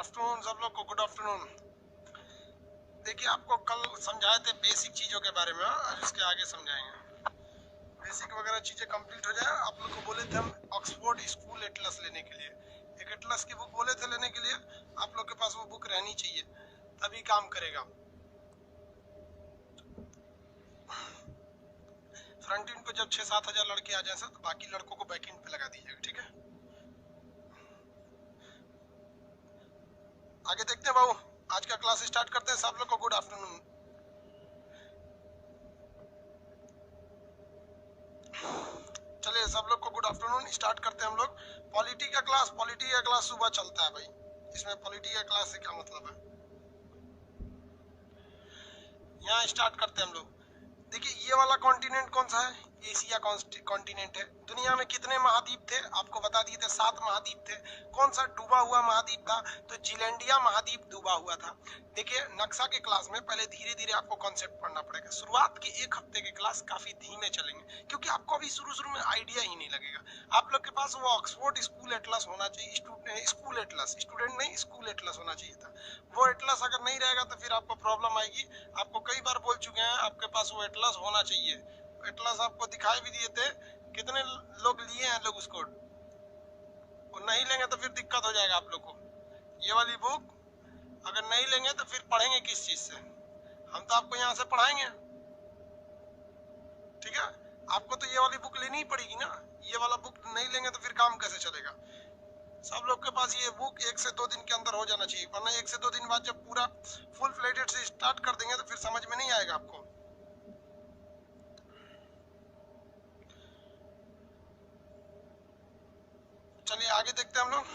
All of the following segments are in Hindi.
आफ्टरनून सब लोग को, गुड आफ्टरनून। देखिए आपको कल समझाए थे बेसिक चीज़ों के बारे में, और इसके आगे समझाएंगे। बेसिक वगैरह चीज़ें कंप्लीट हो जाए। आप लोग को बोले थे हम ऑक्सफोर्ड स्कूल एटलस लेने के लिए, एक एटलस की बुक बोले थे लेने के लिए। आप लोग के पास वो बुक रहनी चाहिए, तभी काम करेगा। फ्रंट एंड पे जब 6-7 हजार लड़के आ जाए सर, तो बाकी लड़कों को बैक एंड पे लगा दीजिएगा, ठीक है। आगे देखते हैं बाबू, आज का क्लास स्टार्ट करते हैं। सब लोग को गुड आफ्टरनून। चलिए सब लोग को गुड आफ्टरनून। स्टार्ट करते हैं हम लोग पॉलिटी का क्लास। पॉलिटी का क्लास सुबह चलता है भाई। इसमें पॉलिटी का क्लास से क्या मतलब है, यहाँ स्टार्ट करते हैं हम लोग। देखिए ये वाला कॉन्टिनेंट कौन सा है, एशिया कॉन्टिनेंट है। दुनिया में कितने महाद्वीप थे, आपको बता दिए थे 7 महाद्वीप थे। कौन सा डूबा हुआ महाद्वीप था, तो जिलैंडिया महाद्वीप डूबा हुआ था। देखिए नक्शा के क्लास में पहले धीरे धीरे आपको कॉन्सेप्ट पढ़ना पड़ेगा। शुरुआत के 1 हफ्ते के क्लास काफी धीमे चलेंगे, क्योंकि आपको अभी शुरू में आइडिया ही नहीं लगेगा। आप लोग के पास वो ऑक्सफोर्ड स्कूल एटलस होना चाहिए, स्कूल एटलस, स्टूडेंट नहीं स्कूल एटलस होना चाहिए था। वो एटलस अगर नहीं रहेगा तो फिर आपको प्रॉब्लम आएगी। आपको कई बार बोल चुके हैं आपके पास वो एटलस होना चाहिए। एटलस आपको दिखाई भी दिए थे, कितने लोग लिए हैं लोग उसको। वो नहीं लेंगे तो फिर दिक्कत हो जाएगा आप लोग को। ये वाली बुक अगर नहीं लेंगे तो फिर पढ़ेंगे किस चीज से। हम तो आपको यहाँ से पढ़ाएंगे, ठीक है। आपको तो ये वाली बुक लेनी ही पड़ेगी ना। ये वाला बुक नहीं लेंगे तो फिर काम कैसे चलेगा। सब लोग के पास ये बुक 1 से 2 दिन के अंदर हो जाना चाहिए, वरना 1 से 2 दिन बाद जब पूरा फुल फ्लेडेड से स्टार्ट कर देंगे तो फिर समझ में नहीं आएगा आपको। चलिए आगे देखते हैं हम लोग।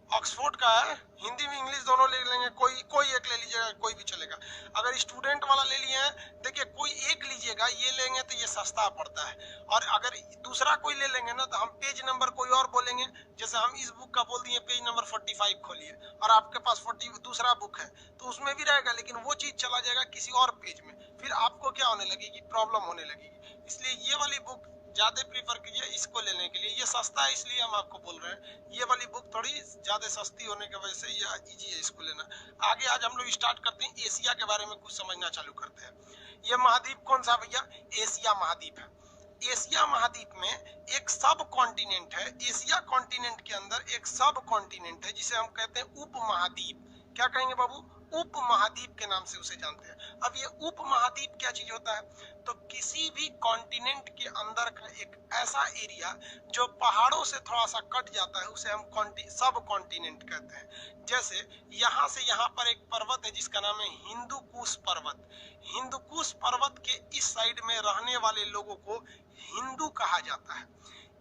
ऑक्सफोर्ड का है, हिंदी में इंग्लिश दोनों ले लेंगे, कोई एक ले लीजिएगा, कोई भी चलेगा। अगर स्टूडेंट वाला ले लिए हैं, देखिए कोई एक लीजिएगा, ये लेंगे तो ये सस्ता पड़ता है। और अगर दूसरा कोई ले लेंगे ना, तो हम पेज नंबर कोई और बोलेंगे। जैसे हम इस बुक का बोल दिए पेज नंबर 45 खोलिए, और आपके पास 40 दूसरा बुक है, तो उसमें भी रहेगा, लेकिन वो चीज चला जाएगा किसी और पेज में। फिर आपको क्या होने लगेगी, प्रॉब्लम होने लगेगी। इसलिए ये वाली बुक ज्यादा प्रीफर कीजिए इसको लेने के लिए। ये सस्ता है इसलिए हम आपको बोल रहे हैं। ये वाली बुक थोड़ी ज्यादा सस्ती होने की वजह से ये इजी है इसको लेना। आगे आज हम लोग स्टार्ट करते हैं, एशिया के बारे में कुछ समझना चालू करते हैं। ये महाद्वीप कौन सा भैया, एशिया महाद्वीप है। एशिया महाद्वीप में एक सब कॉन्टिनेंट है। एशिया कॉन्टिनेंट के अंदर एक सब कॉन्टिनेंट है जिसे हम कहते हैं उप महाद्वीप। क्या कहेंगे बाबू, उप महाद्वीप के नाम से उसे जानते हैं। अब ये उप महाद्वीप क्या चीज होता है, तो किसी भी कॉन्टिनेंट के अंदर का एक ऐसा एरिया जो पहाड़ों से थोड़ा सा कट जाता है, उसे हम सब कॉन्टिनेंट कहते हैं। जैसे यहाँ से यहाँ पर एक पर्वत है जिसका नाम है हिंदू कुश पर्वत। हिंदू कुश पर्वत के इस साइड में रहने वाले लोगों को हिंदू कहा जाता है।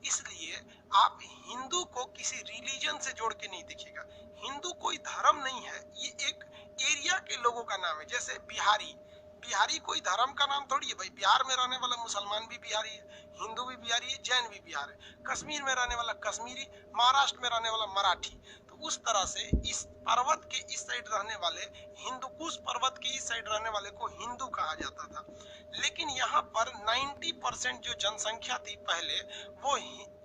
इसलिए आप हिंदू को किसी रिलीजन से जोड़ के नहीं देखिएगा। हिंदू कोई धर्म नहीं है, ये एक एरिया के लोगों का नाम है। जैसे बिहारी, बिहारी कोई धर्म का नाम थोड़ी है भाई। बिहार में रहने वाला मुसलमान भी बिहारी है, हिंदू भी बिहारी है, जैन भी बिहार है। कश्मीर में रहने वाला कश्मीरी, महाराष्ट्र में रहने वाला मराठी। तो उस तरह से इस पर्वत के इस साइड रहने वाले, हिंदुकुश पर्वत के इस साइड रहने वाले को हिंदू कहा जाता था। लेकिन यहाँ पर 90% जो जनसंख्या थी पहले, वो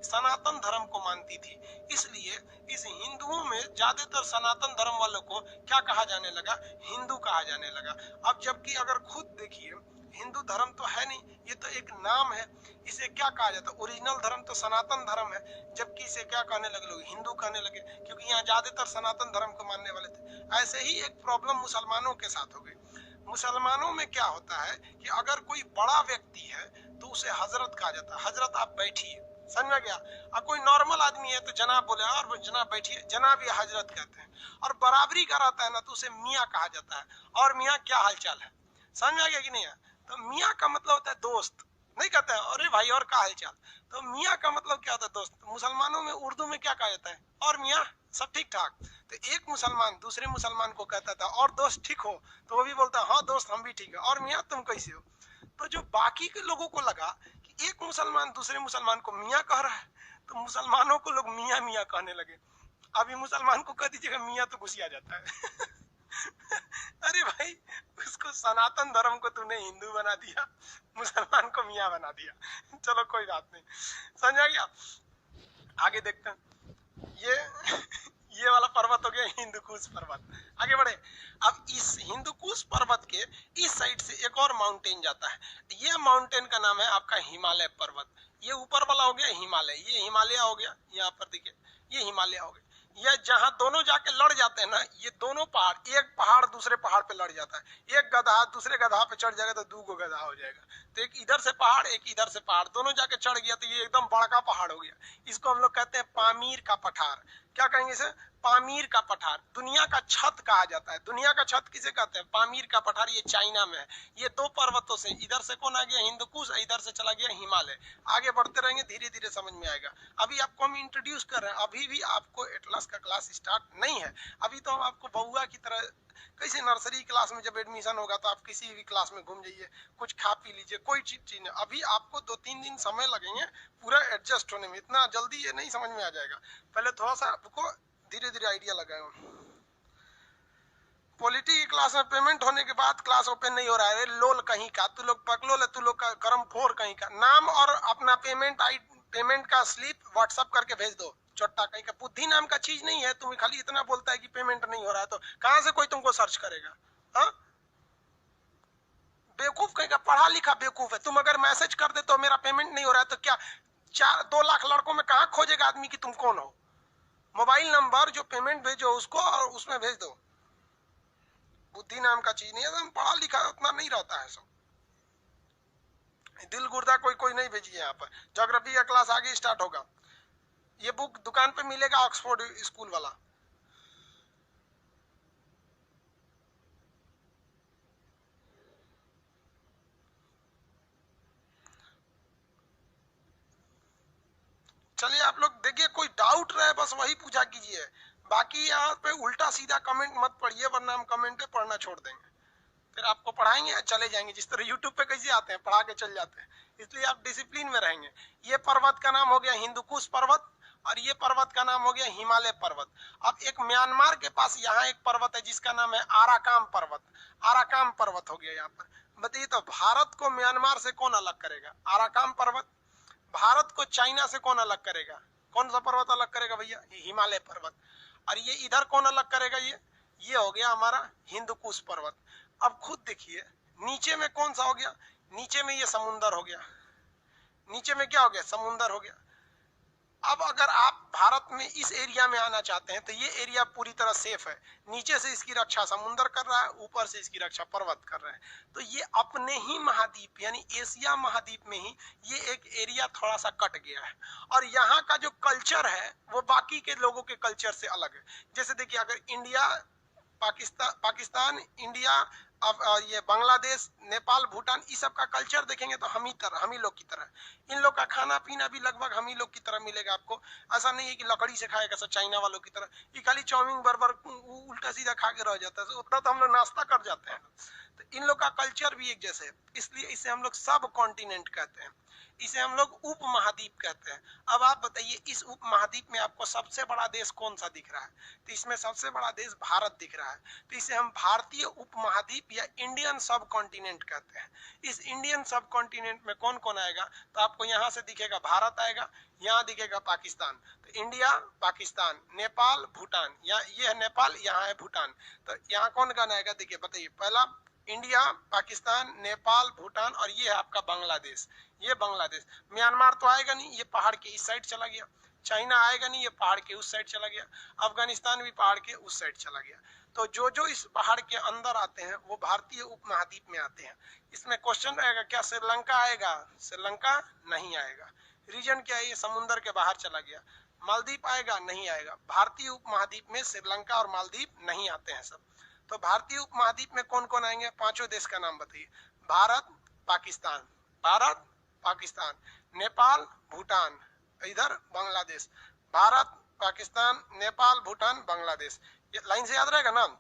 सनातन धर्म को मानती थी। इसलिए इस हिंदुओं में ज्यादातर सनातन धर्म वालों को क्या कहा जाने लगा, हिंदू कहा जाने लगा। अब जबकि अगर खुद देखिए, हिंदू धर्म तो है नहीं, ये तो एक नाम है। इसे क्या कहा जाता है, ओरिजिनल धर्म तो सनातन धर्म है, जबकि इसे क्या कहने लगे लोग, हिंदू कहने लगे, क्योंकि यहाँ ज्यादातर सनातन धर्म को मानने वाले थे। ऐसे ही एक प्रॉब्लम मुसलमानों के साथ हो गई। मुसलमानों में क्या होता है कि अगर कोई बड़ा व्यक्ति है तो उसे हजरत कहा जाता है। हजरत आप बैठिए, समझ में गया। अब कोई नॉर्मल आदमी है तो जनाब बोले, और जनाब बैठिए, जनाब या हजरत कहते हैं। और बराबरी का रहता है ना, तो उसे मियाँ कहा जाता है। और मियाँ क्या हालचाल है, समझ में आ गया कि नहीं है। तो मियाँ का मतलब होता है दोस्त, नहीं कहते हैं अरे भाई और क्या हालचाल। तो मियाँ का मतलब क्या होता है, दोस्त। मुसलमानों में उर्दू में क्या कहा जाता है, और मियाँ सब ठीक ठाक। तो एक मुसलमान दूसरे मुसलमान को कहता था और दोस्त ठीक हो, तो वो भी बोलता हाँ दोस्त हम भी ठीक है, और मियाँ तुम कैसे हो। तो जो बाकी के लोगों को लगा कि एक मुसलमान दूसरे मुसलमान को मियाँ कह रहा है, तो मुसलमानों को लोग मियाँ मियाँ कहने लगे। अभी मुसलमान को कह दीजिएगा मियाँ तो गुस्सा जाता है। अरे भाई, उसको सनातन धर्म को तूने हिंदू बना दिया, मुसलमान को मियाँ बना दिया। चलो कोई बात नहीं, समझ आ गया। आगे देखते हैं। ये ये वाला पर्वत हो गया हिंदुकुश पर्वत। आगे बढ़े। अब इस हिंदुकुश पर्वत के इस साइड से एक और माउंटेन जाता है, ये माउंटेन का नाम है आपका हिमालय पर्वत। ये ऊपर वाला हो गया हिमालय, ये हिमालय हो गया, यहाँ पर देखिए ये हिमालय हो गया। ये जहां दोनों जाके लड़ जाते हैं ना, ये दोनों पहाड़, एक पहाड़ दूसरे पहाड़ पे लड़ जाता है, एक गधा दूसरे गधा पे चढ़ जाएगा तो दो गो गधा हो जाएगा। तो एक इधर से पहाड़ एक इधर से पहाड़, दोनों जाके चढ़ गया तो ये एकदम बड़का पहाड़ हो गया। इसको हम लोग कहते हैं पामीर का पठार। क्या कहेंगे इसे? पामीर का पठार। दुनिया का छत कहा जाता है। दुनिया का छत किसे कहते हैं? पामीर का पठार। ये चाइना में है। ये दो पर्वतों से, इधर से कौन आ गया? हिंदुकुश, इधर से चला गया हिमालय। आगे बढ़ते रहेंगे, धीरे धीरे समझ में आएगा। अभी आपको हम इंट्रोड्यूस कर रहे हैं, अभी भी आपको एटलस का क्लास स्टार्ट नहीं है। अभी तो हम आपको बउआ की तरह, कैसे नर्सरी क्लास में जब एडमिशन होगा तो आप किसी भी क्लास में घूम जाइए, कुछ खा पी लीजिए, कोई चीज नहीं। अभी आपको 2-3 दिन समय लगेंगे पूरा एडजस्ट होने में, इतना जल्दी ये नहीं समझ में आ जाएगा। पहले थोड़ा सा आपको धीरे धीरे आइडिया लगाएगा। पॉलिटी की क्लास में पेमेंट होने के बाद क्लास ओपन नहीं हो रहा है। लोल कहीं का, तू लोग पकलोल है, तू लोग का करम फोर कहीं का। नाम और अपना पेमेंट का स्लिप व्हाट्सएप करके भेज दो। चोट्टा कहीं का, बुद्धि नाम का चीज नहीं है। तुम खाली इतना बोलता है कि पेमेंट नहीं हो रहा है, तो कहां से कोई तुमको सर्च करेगा? हाँ, बेवकूफ कहीं का, पढ़ा लिखा बेवकूफ है। तुम अगर मैसेज कर दे तो मेरा पेमेंट नहीं हो रहा है, तो क्या 2 लाख लड़कों में कहां खोजेगा आदमी कि तुम कौन हो? मोबाइल नंबर जो पेमेंट भेजो उसको और उसमें भेज दो। बुद्धि नाम का चीज नहीं है। तो पढ़ा लिखा उतना नहीं रहता है सब। दिल गुर्दा कोई कोई नहीं भेजिए यहाँ पर। ज्योग्राफी का क्लास आगे स्टार्ट होगा। ये बुक दुकान पे मिलेगा, ऑक्सफोर्ड स्कूल वाला। चलिए आप लोग देखिए, कोई डाउट रहे बस वही पूछा कीजिए। बाकी यहाँ पे उल्टा सीधा कमेंट मत पढ़िए, वरना हम कमेंट पढ़ना छोड़ देंगे। फिर आपको पढ़ाएंगे चले जाएंगे, जिस तरह यूट्यूब पे कैसे आते हैं पढ़ा के चल जाते हैं। इसलिए आप डिसिप्लिन में रहेंगे। ये पर्वत का नाम हो गया हिंदुकुश पर्वत, और ये पर्वत का नाम हो गया हिमालय पर्वत। अब एक म्यांमार के पास यहाँ एक पर्वत है जिसका नाम है आराकाम पर्वत। आराकाम पर्वत हो गया यहाँ पर। बताइए तो भारत को म्यांमार से कौन अलग करेगा? आराकाम पर्वत। भारत को चाइना से कौन अलग करेगा? कौन सा पर्वत अलग करेगा भैया? ये हिमालय पर्वत। और ये इधर कौन अलग करेगा? ये हो गया हमारा हिंदुकुश पर्वत। अब खुद देखिए, नीचे में कौन सा हो गया? नीचे में ये समुंदर हो गया। नीचे में क्या हो गया? समुंदर हो गया। अब अगर आप भारत में इस एरिया में आना चाहते हैं तो ये एरिया पूरी तरह सेफ है। नीचे से इसकी रक्षा समुंदर कर रहा है, ऊपर से इसकी रक्षा पर्वत कर रहा है। तो ये अपने ही महाद्वीप यानी एशिया महाद्वीप में ही ये एक एरिया थोड़ा सा कट गया है। और यहाँ का जो कल्चर है वो बाकी के लोगों के कल्चर से अलग है। जैसे देखिए, अगर इंडिया, पाकिस्तान, इंडिया, अब ये बांग्लादेश, नेपाल, भूटान, इस सब का कल्चर देखेंगे तो हम ही लोग की तरह। इन लोग का खाना पीना भी लगभग हम ही लोग की तरह मिलेगा आपको। ऐसा नहीं है कि लकड़ी से खाएगा सब चाइना वालों की तरह, ये खाली चाउमीन बर्गर उल्टा सीधा खा के रह जाता है। उतना तो हम लोग नाश्ता कर जाते हैं। तो इन लोग का कल्चर भी एक जैसे है, इसलिए इसे हम लोग सब कॉन्टिनेंट कहते हैं। इसे हम लोग उप महाद्वीप कहते हैं। अब आप बताइए, इस उप महाद्वीप में आपको सबसे बड़ा देश कौन सा दिख रहा है? तो इसमें सबसे बड़ा देश भारत दिख रहा है। तो इसे हम भारतीय उप महाद्वीप या इंडियन सब कॉन्टिनेंट कहते हैं। इस इंडियन सब कॉन्टिनेंट में कौन कौन आएगा? तो आपको यहाँ से दिखेगा भारत आएगा, यहाँ दिखेगा पाकिस्तान। तो इंडिया, पाकिस्तान, नेपाल, भूटान, यहाँ ये है नेपाल, यहाँ है भूटान। तो यहाँ कौन कौन आएगा? देखिए बताइए, पहला इंडिया, पाकिस्तान, नेपाल, भूटान, और ये है आपका बांग्लादेश। ये बांग्लादेश। म्यांमार तो आएगा नहीं, ये पहाड़ के इस साइड चला गया। चाइना आएगा नहीं, ये पहाड़ के उस साइड चला गया। अफगानिस्तान भी पहाड़ के उस साइड चला गया। तो जो जो इस पहाड़ के अंदर आते हैं वो भारतीय उपमहाद्वीप में आते हैं। इसमें क्वेश्चन रहेगा, क्या श्रीलंका आएगा? श्रीलंका नहीं आएगा। रीजन क्या है? ये समुद्र के बाहर चला गया। मालदीव आएगा? नहीं आएगा। भारतीय उपमहाद्वीप में श्रीलंका और मालदीव नहीं आते हैं सब। तो भारतीय उपमहाद्वीप में कौन कौन आएंगे? 5 देश का नाम बताइए। भारत, पाकिस्तान, भारत, पाकिस्तान, नेपाल, भूटान, इधर बांग्लादेश। भारत, पाकिस्तान, नेपाल, भूटान, बांग्लादेश। ये लाइन से याद रहेगा नाम?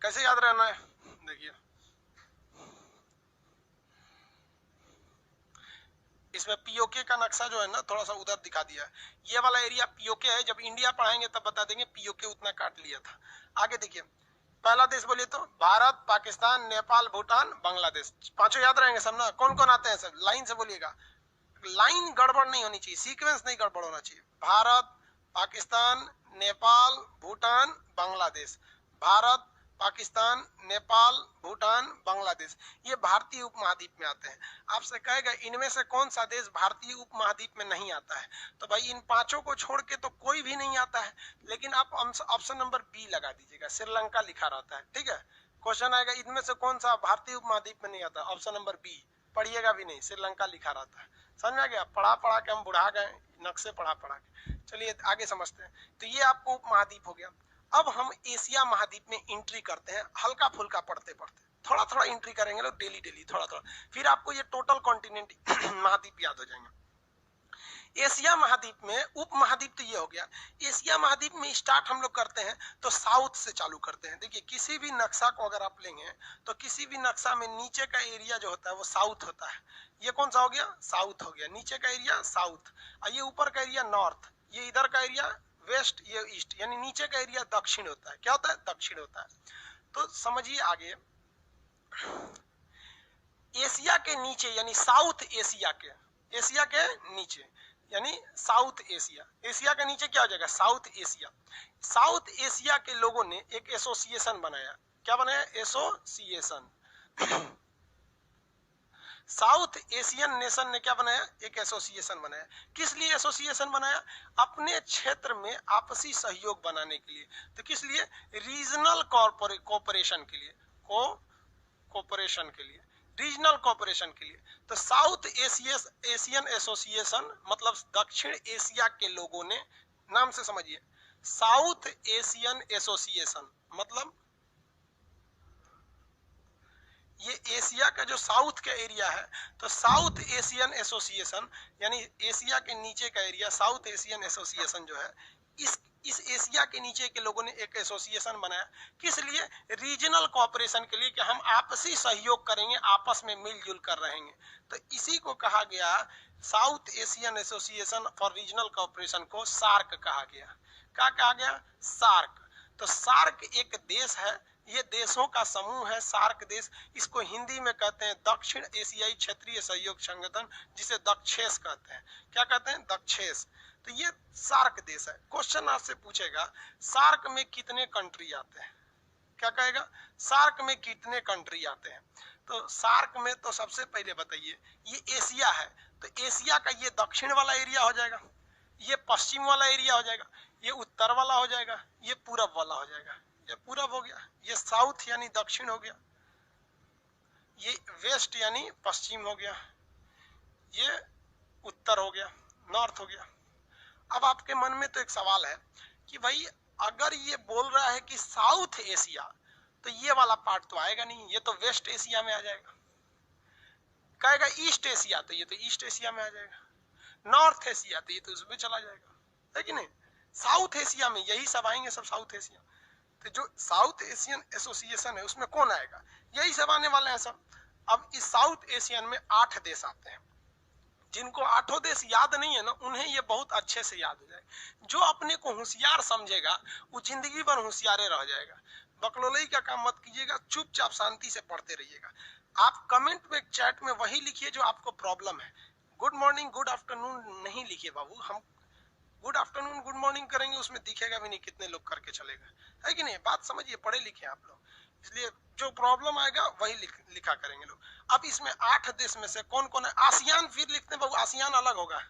कैसे याद रहना है? देखिए, इसमें पीओके का नक्शा जो है ना, थोड़ा सा उधर दिखा दिया है। ये वाला एरिया पीओके है। जब इंडिया पढ़ाएंगे तब बता देंगे पीओके उतना काट लिया था। आगे देखिए, पहला देश बोलिए तो भारत, पाकिस्तान, नेपाल, भूटान, बांग्लादेश। 5 याद रहेंगे सब ना? कौन कौन आते हैं सब? लाइन से बोलिएगा। लाइन गड़बड़ नहीं होनी चाहिए, सीक्वेंस नहीं गड़बड़ होना चाहिए। भारत, पाकिस्तान, नेपाल, भूटान, बांग्लादेश। भारत, पाकिस्तान, नेपाल, भूटान, बांग्लादेश, ये भारतीय उपमहाद्वीप में आते हैं। आपसे कहेगा इनमें से कौन सा देश भारतीय उपमहाद्वीप में नहीं आता है, तो भाई इन पांचों को छोड़ के तो कोई भी नहीं आता है, लेकिन आप ऑप्शन नंबर बी लगा दीजिएगा, श्रीलंका लिखा रहता है, ठीक है। क्वेश्चन आएगा इनमें से कौन सा भारतीय उपमहाद्वीप में नहीं आता, ऑप्शन नंबर बी, पढ़िएगा भी नहीं, श्रीलंका लिखा रहता है। समझ में आ गया, पढ़ा पढ़ा के हम बुढ़ा गए, नक्शे पढ़ा पढ़ा के। चलिए आगे समझते हैं। तो ये आपको उपमहाद्वीप हो गया। अब हम एशिया महाद्वीप में एंट्री करते हैं, हल्का फुल्का पढ़ते पढ़ते थोड़ा थोड़ा एंट्री करेंगे लोग, डेली डेली थोड़ा थोड़ा, फिर आपको ये टोटल कॉन्टिनेंट महाद्वीप याद हो जाएंगे। एशिया महाद्वीप में उप महाद्वीप तो ये हो गया। एशिया महाद्वीप में स्टार्ट हम लोग करते हैं तो साउथ से चालू करते हैं। देखिए किसी भी नक्शा को अगर आप लेंगे तो किसी भी नक्शा में नीचे का एरिया जो होता है वो साउथ होता है। ये कौन सा हो गया, साउथ हो गया, नीचे का एरिया साउथ, और ये ऊपर का एरिया नॉर्थ, ये इधर का एरिया वेस्ट, ये ईस्ट, यानी नीचे का एरिया दक्षिण होता है। क्या होता है, दक्षिण होता है। तो समझिए आगे, एशिया के नीचे यानी साउथ एशिया के, एशिया के नीचे यानी साउथ एशिया, एशिया के नीचे क्या हो जाएगा, साउथ एशिया। साउथ एशिया के लोगों ने एक एसोसिएशन बनाया। क्या बनाया, एसोसिएशन। साउथ एशियन नेशन ने क्या बनाया, एक एसोसिएशन बनाया। किस लिए एसोसिएशन बनाया, अपने क्षेत्र में आपसी सहयोग बनाने के लिए। तो किस लिए, रीजनल कोऑपरेशन के लिए, कोऑपरेशन के लिए, रीजनल कोऑपरेशन के लिए। तो साउथ एशियन एसोसिएशन मतलब दक्षिण एशिया के लोगों ने, नाम से समझिए, साउथ एशियन एसोसिएशन मतलब ये एशिया का जो साउथ का एरिया है, तो साउथ एशियन एसोसिएशन यानी एशिया के नीचे का एरिया, साउथ एशियन एसोसिएशन जो है, इस एशिया के नीचे के लोगों ने एक एसोसिएशन बनाया। किस लिए, रीजनल कोऑपरेशन के लिए, कि हम आपसी सहयोग करेंगे, आपस में मिलजुल कर रहेंगे। तो इसी को कहा गया, south Asian association for regional cooperation को सार्क कहा गया। क्या कहा गया, सार्क। तो सार्क एक देश है, ये देशों का समूह है, सार्क देश। इसको हिंदी में कहते हैं दक्षिण एशियाई क्षेत्रीय सहयोग संगठन, जिसे दक्षेस कहते हैं। क्या कहते हैं, दक्षेस। तो ये सार्क देश है। क्वेश्चन आपसे पूछेगा सार्क में कितने कंट्री आते हैं, क्या कहेगा, सार्क में कितने कंट्री आते हैं। तो सार्क में तो सबसे पहले बताइए, ये एशिया है, तो एशिया का ये दक्षिण वाला एरिया हो जाएगा, ये पश्चिम वाला एरिया हो जाएगा, ये उत्तर वाला हो जाएगा, ये पूरब वाला हो जाएगा, ये पूरब हो गया, ये साउथ यानी दक्षिण हो गया, ये वेस्ट यानी पश्चिम हो गया, ये उत्तर हो गया, नॉर्थ हो गया। अब आपके मन में तो एक सवाल है कि भाई अगर ये बोल रहा है कि साउथ एशिया, तो ये वाला पार्ट तो आएगा नहीं, ये तो वेस्ट एशिया में आ जाएगा। कहेगा ईस्ट एशिया, तो ये तो ईस्ट एशिया में आ जाएगा। नॉर्थ एशिया, तो ये तो उसमें चला जाएगा, है कि नहीं। साउथ एशिया में यही सब आएंगे, सब साउथ एशिया। तो जो साउथ एशियन एसोसिएशन है उसमें कौन आएगा, यही सब आने वाले हैं सब। अब इस साउथ एशियन में 8 देश आते हैं। जिनको 8 देश याद नहीं है ना, उन्हें ये बहुत अच्छे से याद हो जाए। जो अपने को होशियार समझेगा वो जिंदगी भर होशियारे रह जाएगा। बकलोलई का काम मत कीजिएगा, चुपचाप शांति से पढ़ते रहिएगा। आप कमेंट में, चैट में वही लिखिए जो आपको प्रॉब्लम है। गुड मॉर्निंग गुड आफ्टरनून नहीं लिखिए बाबू, हम गुड आफ्टरनून गुड मॉर्निंग करेंगे उसमें दिखेगा भी नहीं कितने लोग करके चलेगा, है कि नहीं। बात समझिए, पढ़े लिखे आप लोग, इसलिए जो प्रॉब्लम आएगा वही लिखा करेंगे लोग। अब इसमें 8 देश में से कौन कौन है, आसियान फिर लिखते हैं बाबू, आसियान अलग होगा।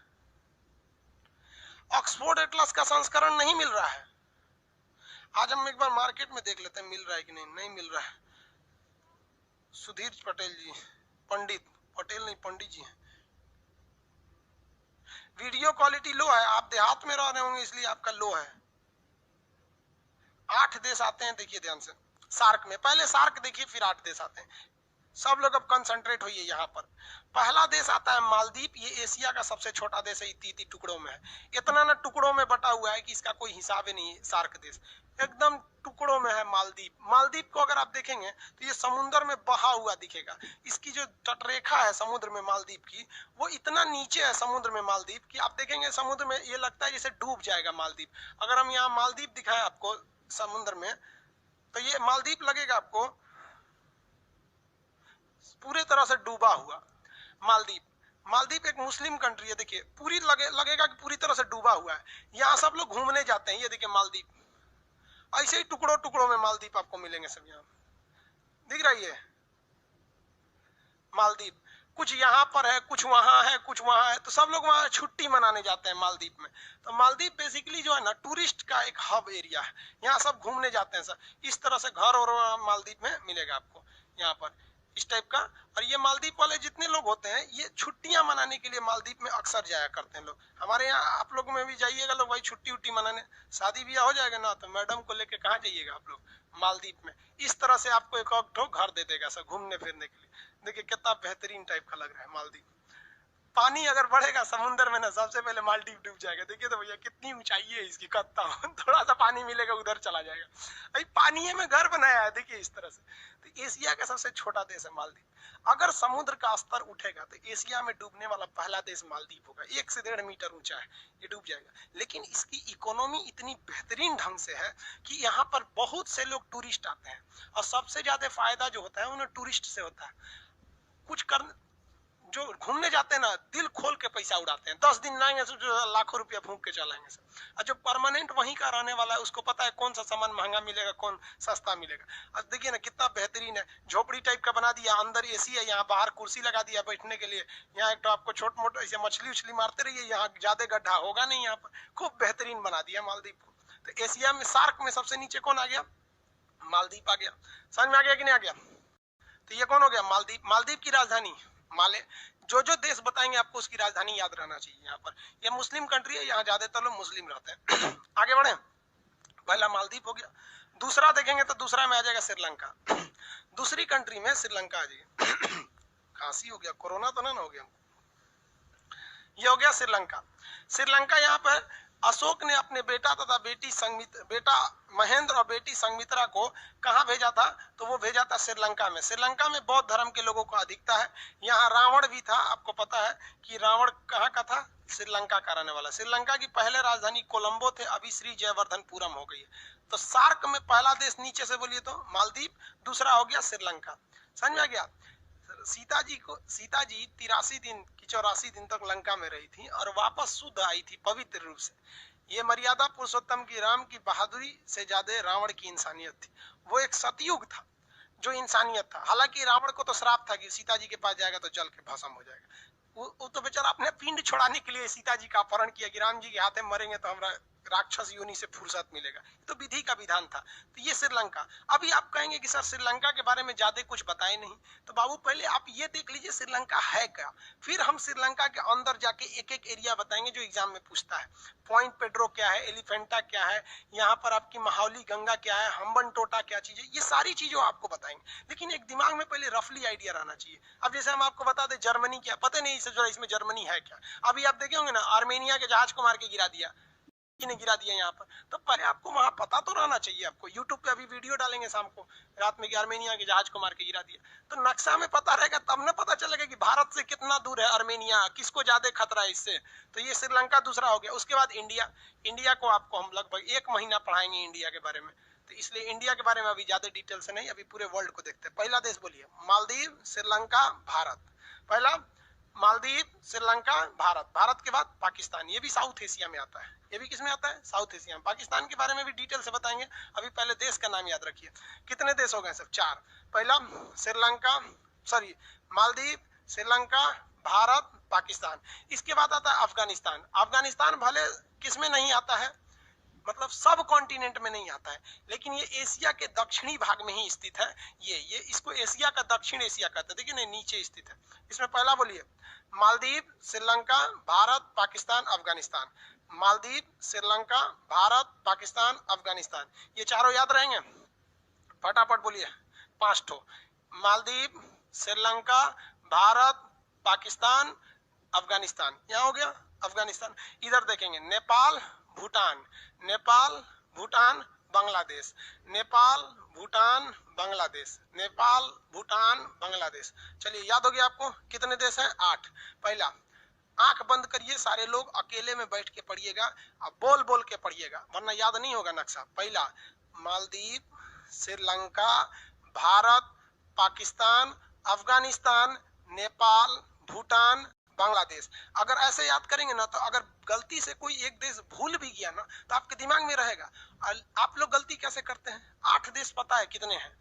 ऑक्सफोर्ड एटलस का संस्करण नहीं मिल रहा है। आज हम एक बार मार्केट में देख लेते हैं मिल रहा है कि नहीं, नहीं मिल रहा है। सुधीर पटेल जी, पंडित पटेल नहीं पंडित जी हैं। वीडियो क्वालिटी लो है, आप देहात में रह रहे होंगे इसलिए आपका लो है। 8 देश आते हैं, देखिए ध्यान से सार्क में। पहले सार्क देखिए फिर 8 देश आते हैं। सब लोग अब कंसंट्रेट होइए यहाँ पर। पहला देश आता है मालदीव। ये एशिया का सबसे छोटा देश है, 3 टुकड़ों में है। इतना ना टुकड़ों में बटा हुआ है कि इसका कोई हिसाब ही नहीं है। सार्क देश एकदम टुकड़ों में है। मालदीव, मालदीव को अगर आप देखेंगे तो ये समुद्र में बहा हुआ दिखेगा। इसकी जो तटरेखा है समुद्र में मालदीव की, वो इतना नीचे है समुद्र में मालदीव की, आप देखेंगे समुद्र में ये लगता है जैसे डूब जाएगा मालदीव। अगर हम यहाँ मालदीव दिखाएं आपको समुद्र में, तो ये मालदीव लगेगा आपको पूरे तरह से डूबा हुआ। मालदीव, मालदीव एक मुस्लिम कंट्री है, देखिए पूरी लगेगा कि पूरी तरह से डूबा हुआ है। यहाँ सब लोग घूमने जाते हैं। ये देखिए मालदीव, ऐसे ही टुकड़ों टुकड़ों में मालदीव आपको मिलेंगे सब। यहाँ दिख रही है मालदीव, कुछ यहाँ पर है, कुछ वहां है, कुछ वहां है, तो सब लोग वहां छुट्टी मनाने जाते हैं मालदीव में। तो मालदीव बेसिकली जो है ना टूरिस्ट का एक हब एरिया है, यहाँ सब घूमने जाते हैं सर। इस तरह से घर और मालदीव में मिलेगा आपको यहाँ पर इस टाइप का। और ये मालदीव वाले जितने लोग होते हैं ये छुट्टियां मनाने के लिए मालदीव में अक्सर जाया करते हैं लोग। हमारे यहाँ आप लोगों में भी जाइएगा लोग भाई छुट्टी उट्टी मनाने, शादी ब्याह हो जाएगा ना तो मैडम को लेके कहाँ जाइएगा आप लोग, मालदीव में। इस तरह से आपको एक और घर दे देगा सर घूमने फिरने के लिए। देखिए कितना बेहतरीन टाइप का लग रहा है मालदीव। पानी अगर बढ़ेगा समुद्र में ना सबसे पहले मालदीव डूब जाएगा। देखिए तो भैया कितनी ऊंचाई है इसकी, कत्ता थोड़ा सा पानी मिलेगा उधर चला जाएगा। अभी पानी में घर बनाया है देखिए इस तरह से। तो एशिया का सबसे छोटा देश है मालदीव। अगर समुद्र का स्तर उठेगा तो एशिया में डूबने वाला पहला देश मालदीव होगा। 1 से 1.5 मीटर ऊंचा है, ये डूब जाएगा। लेकिन इसकी इकोनॉमी इतनी बेहतरीन ढंग से है कि यहाँ पर बहुत से लोग टूरिस्ट आते हैं और सबसे ज्यादा फायदा जो होता है उन्हें टूरिस्ट से होता है। कुछ कर जो घूमने जाते हैं ना दिल खोल के पैसा उड़ाते हैं, 10 दिन लाएंगे जो लाखों रुपया फूंक के चलाएंगे सर। और जो परमानेंट वहीं का रहने वाला है उसको पता है कौन सा सामान महंगा मिलेगा कौन सस्ता मिलेगा। अब देखिए ना कितना बेहतरीन है, झोपड़ी टाइप का बना दिया, अंदर एसी है, यहाँ बाहर कुर्सी लगा दिया बैठने के लिए। यहाँ एक तो आपको छोट मोट ऐसे मछली उछली मारते रहिए, यहाँ ज्यादा गड्ढा होगा नहीं, यहाँ पर खूब बेहतरीन बना दिया मालदीव को। तो एशिया में सार्क में सबसे नीचे कौन आ गया, मालदीव आ गया। समझ में आ गया कि नहीं आ गया। तो ये कौन हो गया, मालदीव। मालदीव की राजधानी माले। जो जो देश बताएंगे आपको उसकी राजधानी याद रहना चाहिए। यहाँ पर ये मुस्लिम कंट्री है, यहाँ ज्यादातर लोग मुस्लिम रहते हैं। आगे बढ़े, पहला मालदीव हो गया। दूसरा देखेंगे तो दूसरा में आ जाएगा श्रीलंका। दूसरी कंट्री में श्रीलंका आ जाएगा। खांसी हो गया, कोरोना तो ना हो गया। ये हो गया श्रीलंका। श्रीलंका यहाँ पर अशोक ने अपने बेटा तथा बेटा महेंद्र और बेटी संगमित्रा को कहाँ भेजा था, तो वो भेजा था श्रीलंका में। श्रीलंका में बौद्ध धर्म के लोगों को अधिकता है। यहाँ रावण भी था, आपको पता है कि रावण कहाँ का था, श्रीलंका का रहने वाला। श्रीलंका की पहले राजधानी कोलंबो थे, अभी श्री जयवर्धनपुरम हो गई है। तो सार्क में पहला देश नीचे से बोलिए तो मालदीव, दूसरा हो गया श्रीलंका। समझ में आ गया। सीता जी 83 दिन की 84 दिन तक लंका में रही थी और वापस शुद्ध आई थी पवित्र रूप से। ये मर्यादा पुरुषोत्तम की राम की बहादुरी से ज्यादा रावण की इंसानियत थी। वो एक सतयुग था जो इंसानियत था। हालांकि रावण को तो श्राप था कि सीता जी के पास जाएगा तो जल के भस्म हो जाएगा। वो तो बेचारा अपने पिंड छोड़ाने के लिए सीता जी का अपहरण किया कि राम जी के हाथ में मरेंगे तो हमरा राक्षस योनि से फुर्सत मिलेगा। तो विधि का विधान था। तो ये श्रीलंका। अभी आप कहेंगे कि सर श्रीलंका के बारे में ज्यादा कुछ बताए नहीं, तो बाबू पहले आप ये देख लीजिए श्रीलंका है क्या, फिर हम श्रीलंका के अंदर जाके एक एक एरिया बताएंगे जो एग्जाम में पूछता है। पॉइंट पेड्रो क्या है, एलिफेंटा क्या है, यहाँ पर आपकी महावली गंगा क्या है, हम्बन टोटा क्या चीज है, ये सारी चीजों आपको बताएंगे। लेकिन एक दिमाग में पहले रफली आइडिया रहना चाहिए। अब जैसे हम आपको बता दें जर्मनी क्या, पता नहीं इसमें जर्मनी है क्या। अभी आप देखे होंगे ना आर्मेनिया के जहाज को मार के गिरा दिया, ने गिरा दिया यहाँ पर। तो पहले आपको वहां पता तो रहना चाहिए। आपको यूट्यूब पे अभी वीडियो डालेंगे शाम को रात में कि आर्मेनिया के जहाज को मार के गिरा दिया, तो नक्शा में पता रहेगा, तब ना पता चलेगा कि भारत से कितना दूर है आर्मेनिया, किसको ज्यादा खतरा है इससे। तो ये श्रीलंका दूसरा हो गया। उसके बाद इंडिया को आपको हम लगभग 1 महीना पढ़ाएंगे इंडिया के बारे में। तो इसलिए इंडिया के बारे में अभी ज्यादा डिटेल से नहीं, अभी पूरे वर्ल्ड को देखते हैं। पहला देश बोलिए, मालदीव, श्रीलंका, भारत। पहला मालदीव, श्रीलंका, भारत। भारत के बाद पाकिस्तान, ये भी साउथ एशिया में आता है। ये भी किसमें आता है, साउथ एशिया में। पाकिस्तान के बारे में भी डिटेल से बताएंगे। अभी पहले देश का नाम याद रखिए। कितने देश हो गए सब, 4। पहला मालदीव, श्रीलंका, भारत, पाकिस्तान। इसके बाद आता है अफगानिस्तान। अफगानिस्तान भले किसमें नहीं आता है, मतलब सब कॉन्टिनेंट में नहीं आता है, लेकिन ये एशिया के दक्षिणी भाग में ही स्थित है। ये इसको एशिया का दक्षिण एशिया कहते हैं। देखिए ना नीचे स्थित है। इसमें पहला बोलिए मालदीव, श्रीलंका, भारत, पाकिस्तान, अफगानिस्तान। मालदीव, श्रीलंका, भारत, पाकिस्तान, अफगानिस्तान। ये चारों याद रहेंगे, फटाफट बोलिए 5 ठो। मालदीव, श्रीलंका, भारत, पाकिस्तान, अफगानिस्तान। यहाँ हो गया अफगानिस्तान। इधर देखेंगे नेपाल, भूटान, नेपाल, भूटान, बांग्लादेश, नेपाल, भूटान, बांग्लादेश, नेपाल, भूटान, बांग्लादेश। चलिए याद हो गया आपको कितने देश हैं, 8। पहला, आंख बंद करिए सारे लोग, अकेले में बैठ के पढ़िएगा, अब बोल बोल के पढ़िएगा वरना याद नहीं होगा नक्शा। पहला मालदीव, श्रीलंका, भारत, पाकिस्तान, अफगानिस्तान, नेपाल, भूटान, बांग्लादेश। अगर ऐसे याद करेंगे ना तो अगर गलती से कोई एक देश भूल भी गया ना तो आपके दिमाग में रहेगा। आप लोग गलती कैसे करते हैं, 8 देश पता है कितने हैं,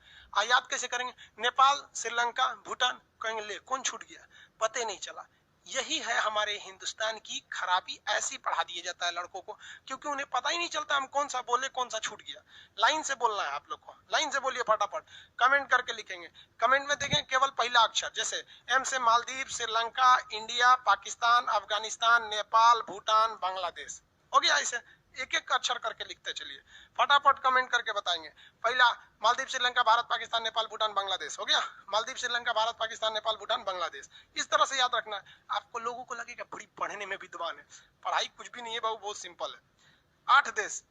याद कैसे करेंगे? नेपाल, श्रीलंका, भूटान, कहेंगे ले कौन छूट गया, पता ही नहीं चला। यही है हमारे हिंदुस्तान की खराबी, ऐसी पढ़ा दिया जाता है लड़कों को, क्योंकि उन्हें पता ही नहीं चलता हम कौन सा बोले कौन सा छूट गया। लाइन से बोलना है आप लोग को, लाइन से बोलिए फटाफट, कमेंट करके लिखेंगे। कमेंट में देखें केवल पहला अक्षर, जैसे एम से मालदीव, श्रीलंका, इंडिया, पाकिस्तान, अफगानिस्तान, नेपाल, भूटान, बांग्लादेश, हो गया। ऐसे एक एक अक्षर करके लिखते चलिए, फटाफट कमेंट करके बताएंगे। पहला मालदीव, श्रीलंका, भारत, पाकिस्तान, नेपाल, भूटान, बांग्लादेश, हो गया। मालदीव, श्रीलंका, भारत, पाकिस्तान, नेपाल, भूटान, बांग्लादेश, इस तरह से याद रखना है। आपको लोगों को लगेगा बड़ी पढ़ने में विद्वान है, पढ़ाई कुछ भी नहीं है बाबू, बहुत सिंपल है। 8 देश,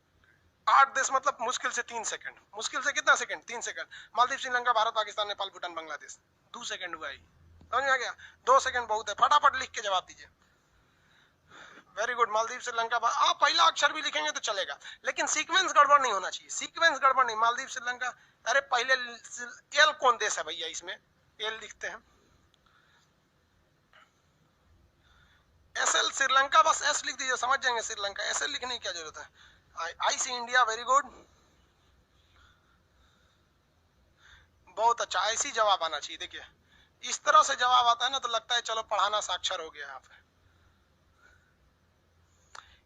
8 देश मतलब मुश्किल से 3 सेकंड, मुश्किल से कितना second, 3 second. Maldives, Sri Lanka, Bharat, Pakistan, Nepal, Bhutan, Bangladesh, 2 second हुआ ही, समझ में आ गया? 2 सेकंड बहुत है, फटाफट लिख के जवाब दीजिए। Very good. मालदीव, श्रीलंका, आप पहला अक्षर भी लिखेंगे तो चलेगा, लेकिन सीक्वेंस गड़बड़ नहीं होना चाहिए, सीक्वेंस गड़बड़ नहीं। मालदीव, श्रीलंका, अरे पहले एल कौन देश है भैया, इसमें एल लिखते हैं, एसएल श्रीलंका, बस एस लिख दीजिए, समझ जाएंगे श्रीलंका। एसएल लिखने की क्या जरूरत है? आई से इंडिया, वेरी गुड, बहुत अच्छा, ऐसी जवाब आना चाहिए। देखिए इस तरह से जवाब आता है ना तो लगता है चलो पढ़ाना साक्षर हो गया यहाँ पे।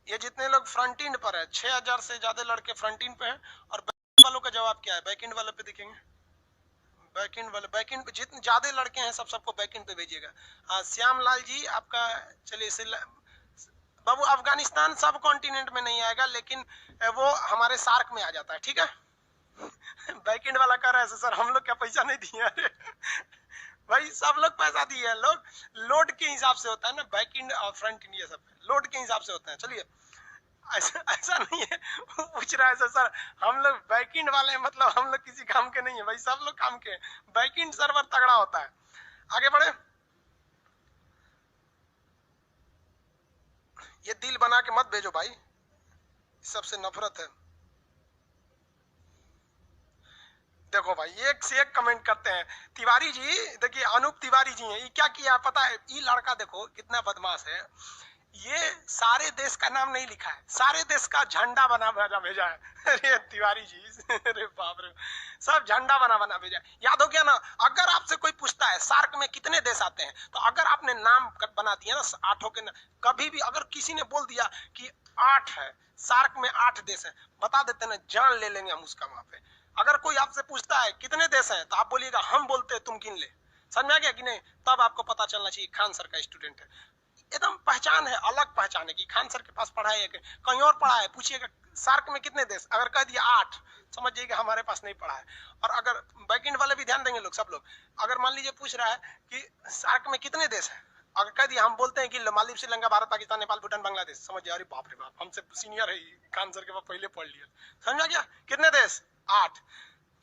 ये जितने लोग फ्रंट एंड पर है, 6000 से ज्यादा लड़के फ्रंट एंड पे हैं, और बैक वालों का जवाब क्या है? बैक एंड वाले पे देखेंगे, बैक एंड वाले, बैक एंड पे जितने ज्यादा लड़के हैं सबको बैक एंड पे भेजिएगा। हाँ श्यामलाल जी आपका, चलिए बाबू, अफगानिस्तान सब कॉन्टिनेंट में नहीं आएगा, लेकिन वो हमारे सार्क में आ जाता है, ठीक है। बैक एंड वाला कह रहा है सर हम लोग क्या पैसा नहीं दिए? अरे भाई सब लोग पैसा दिए हैं, लोग लोड के हिसाब से होता है ना, बैक एंड और फ्रंट एंड ये सब लोड के हिसाब से होता है। चलिए ऐसा नहीं है, पूछ रहा है सर हम लोग बैक एंड वाले हैं, मतलब हम लोग किसी काम के नहीं है भाई, सब लोग काम के। बैक एंड सर्वर तगड़ा होता है। आगे बढ़े, ये दिल बना के मत भेजो भाई, सबसे नफरत है। देखो भाई एक से एक कमेंट करते हैं। तिवारी जी, देखिए अनूप तिवारी जी हैं, ये क्या किया पता है? ये लड़का देखो कितना बदमाश है, ये सारे देश का नाम नहीं लिखा है, सारे देश का झंडा बना भेजा है। अरे तिवारी जी, अरे बाप रे, सब झंडा बना भेजा। याद हो गया ना? अगर आपसे कोई पूछता है सार्क में कितने देश आते हैं, तो अगर आपने नाम बना दिया ना 8 के, कभी भी अगर किसी ने बोल दिया कि 8 है, सार्क में 8 देश है, बता देते ना, जान ले लेंगे हम उसका वहां पे। अगर कोई आपसे पूछता है कितने देश हैं, तो आप बोलिएगा हम बोलते हैं तुम गिन ले। समझ में आ गया कि नहीं? तब आपको पता चलना चाहिए खान सर का स्टूडेंट है। एकदम पहचान है, अलग पहचान है कि खान सर के पास पढ़ा है, कहीं और पढ़ा है। पूछिएगा सार्क में कितने देश, अगर कह दिया 8, समझ जाइएगा हमारे पास नहीं पढ़ा है। और अगर बैकएंड वाले भी ध्यान देंगे लोग, सब लोग, अगर मान लीजिए पूछ रहा है कि सार्क में कितने देश है, अगर कह दिया हम बोलते हैं कि मालदीव, श्रीलंका, भारत, पाकिस्तान, नेपाल, भूटान, बांग्लादेश, समझ जाए अरे बाप रे बाप, हमसे सीनियर है, खान सर के पास पहले पढ़ लिया। समझ आ गया? कितने देश? 8।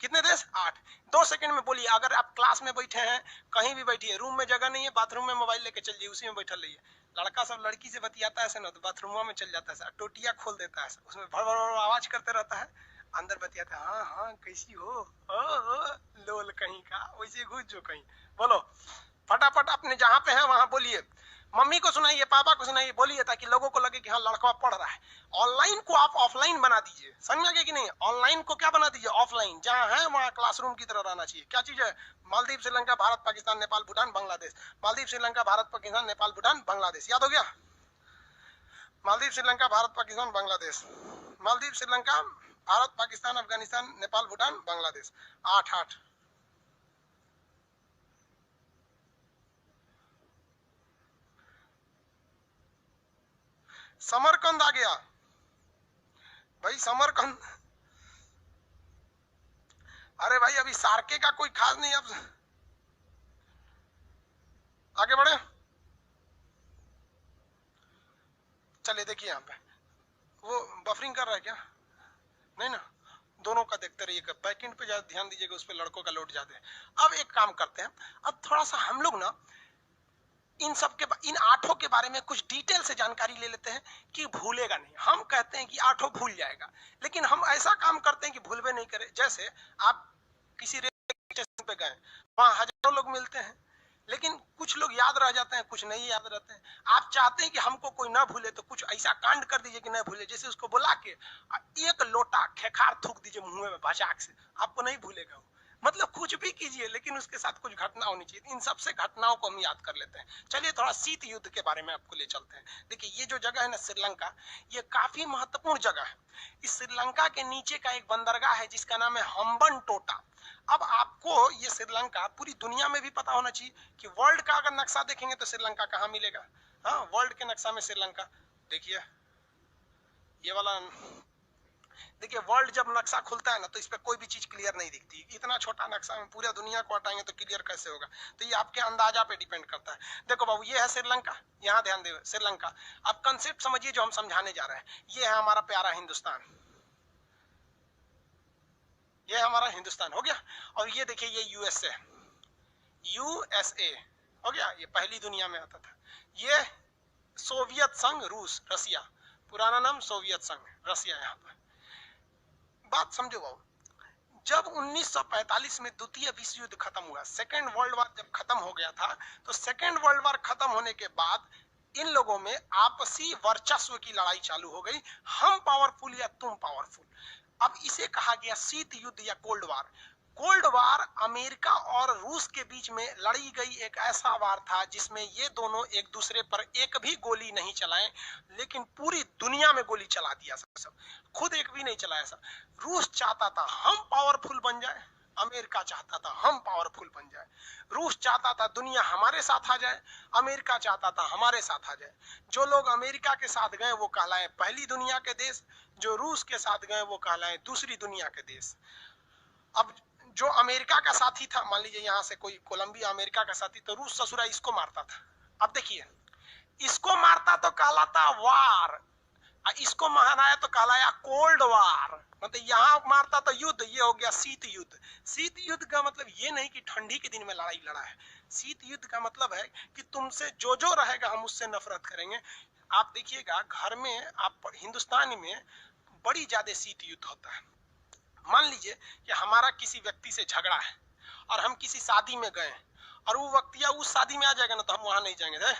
कितने देश? 8। 2 सेकंड में बोलिए। अगर आप क्लास में बैठे हैं, कहीं भी बैठिए, रूम में जगह नहीं है, बाथरूम में मोबाइल लेके चल जाइए, उसी में बैठा रहिए। लड़का सब लड़की से बतियाता है ना, तो बाथरूम में चल जाता है, टोटिया खोल देता है, उसमें भर भर आवाज करते रहता है, अंदर बतियाता है, हाँ हाँ कैसी हो, लोल कहीं का, वैसे घुस जो कहीं। बोलो फटाफट, अपने जहाँ पे है वहां बोलिए, मम्मी को सुनाइए, पापा को सुनाइए, बोलिए, ताकि लोगों को लगे कि हाँ लड़का पढ़ रहा है। ऑनलाइन को आप ऑफलाइन बना दीजिए, समझ में आ गया कि नहीं? ऑनलाइन को क्या बना दीजिए? ऑफलाइन। जहाँ है वहाँ क्लासरूम की तरह रहना चाहिए। क्या चीज है? मालदीव, श्रीलंका, भारत, पाकिस्तान, नेपाल, भूटान, बांग्लादेश। मालदीव, श्रीलंका, भारत, पाकिस्तान, नेपाल, भूटान, बांग्लादेश। याद हो गया? मालदीव, श्रीलंका, भारत, पाकिस्तान, बांग्लादेश। मालदीव, श्रीलंका, भारत, पाकिस्तान, अफगानिस्तान, नेपाल, भूटान, बांग्लादेश। 8। समरकंद आ गया भाई, समरकंद। अरे भाई अभी सार्के का कोई खास नहीं। अब आगे बढ़े, चलिए देखिए यहाँ पे वो बफरिंग कर रहा है क्या? नहीं ना, दोनों का देखते रहिए, बैकएंड पे ज्यादा ध्यान दीजिएगा, उस पे लड़कों का लोड ज्यादा है। अब एक काम करते हैं, अब थोड़ा सा हम लोग ना इन 8 के बारे में कुछ डिटेल से जानकारी ले लेते हैं कि भूलेगा नहीं। हम कहते हैं कि 8 भूल जाएगा, लेकिन हम ऐसा काम करते हैं कि भूलवे नहीं करे। जैसे आप किसी रेलवे स्टेशन पे गए, वहां हजारों लोग मिलते हैं, लेकिन कुछ लोग याद रह जाते हैं, कुछ नहीं याद रहते हैं। आप चाहते हैं कि हमको कोई ना भूले, तो कुछ ऐसा कांड कर दीजिए कि ना भूले। जैसे उसको बुला के एक लोटा खेखार थूक दीजिए मुंह में भचाक से, आपको नहीं भूलेगा वो। मतलब कुछ भी कीजिए, लेकिन उसके साथ कुछ घटना होनी चाहिए। इन सबसे घटनाओं को हम याद कर लेते हैं। चलिए थोड़ा शीत युद्ध के बारे में आपको ले चलते हैं। देखिए ये जो जगह है ना श्रीलंका, ये काफी महत्वपूर्ण जगह है। इस श्रीलंका के नीचे का एक बंदरगाह है जिसका नाम है हम्बन टोटा। अब आपको ये श्रीलंका पूरी दुनिया में भी पता होना चाहिए कि वर्ल्ड का अगर नक्शा देखेंगे तो श्रीलंका कहाँ मिलेगा। हाँ, वर्ल्ड के नक्शा में श्रीलंका देखिए, ये वाला देखिए। वर्ल्ड जब नक्शा खुलता है ना तो इस पे कोई भी चीज क्लियर नहीं दिखती। इतना छोटा नक्शा में पूरा दुनिया को हटाएंगे तो क्लियर कैसे होगा। तो ये आपके अंदाजा पे डिपेंड करता है। देखो बाबू, ये है श्रीलंका, यहाँ ध्यान दे श्रीलंका। अब कंसेप्ट समझिए जो हम समझाने जा रहे हैं। ये है हमारा प्यारा हिंदुस्तान, ये हमारा हिंदुस्तान हो गया। और ये देखिए ये यूएसए, यूएसए हो गया, ये पहली दुनिया में आता था। ये सोवियत संघ रूस, रसिया, पुराना नाम सोवियत संघ, रसिया। यहाँ पर बात समझो बाबू, जब 1945 में द्वितीय विश्व युद्ध खत्म हुआ, सेकेंड वर्ल्ड वॉर जब खत्म हो गया था, तो सेकेंड वर्ल्ड वॉर खत्म होने के बाद इन लोगों में आपसी वर्चस्व की लड़ाई चालू हो गई, हम पावरफुल या तुम पावरफुल। अब इसे कहा गया शीत युद्ध या cold war. Cold war America और रूस के बीच में लड़ी गई एक ऐसा वार था जिसमें ये दोनों एक दूसरे पर एक भी गोली नहीं चलाए, लेकिन पूरी दुनिया में गोली चला दिया। सब खुद एक भी नहीं चलाया। सब रूस चाहता था हम पावरफुल बन जाए, अमेरिका चाहता था हम पावरफुल बन जाए। रूस चाहता था दुनिया हमारे साथ आ जाए, अमेरिका चाहता था हमारे साथ आ जाए। जो लोग अमेरिका के साथ गए वो कहलाए पहली दुनिया के देश, जो रूस के साथ गए वो कहलाए दूसरी दुनिया के देश। अब जो अमेरिका का साथी था, मान लीजिए यहाँ से कोई कोलंबिया अमेरिका का साथी, तो रूस ससुरा इसको मारता था। अब देखिए, इसको मारता तो कहलाता वार, इसको माराया तो कहलाया कोल्ड वार। मतलब यहाँ मारता तो युद्ध, ये हो गया शीत युद्ध। शीत युद्ध का मतलब ये नहीं कि ठंडी के दिन में लड़ाई लड़ा है। शीत युद्ध का मतलब है कि तुमसे जो जो रहेगा हम उससे नफरत करेंगे। आप देखिएगा घर में, आप हिंदुस्तान में बड़ी ज्यादा शीत युद्ध होता है। मान लीजिए कि हमारा किसी व्यक्ति से झगड़ा है और हम किसी शादी में गए और वो व्यक्ति उस शादी में आ जाएगा ना, तो हम वहां नहीं जाएंगे।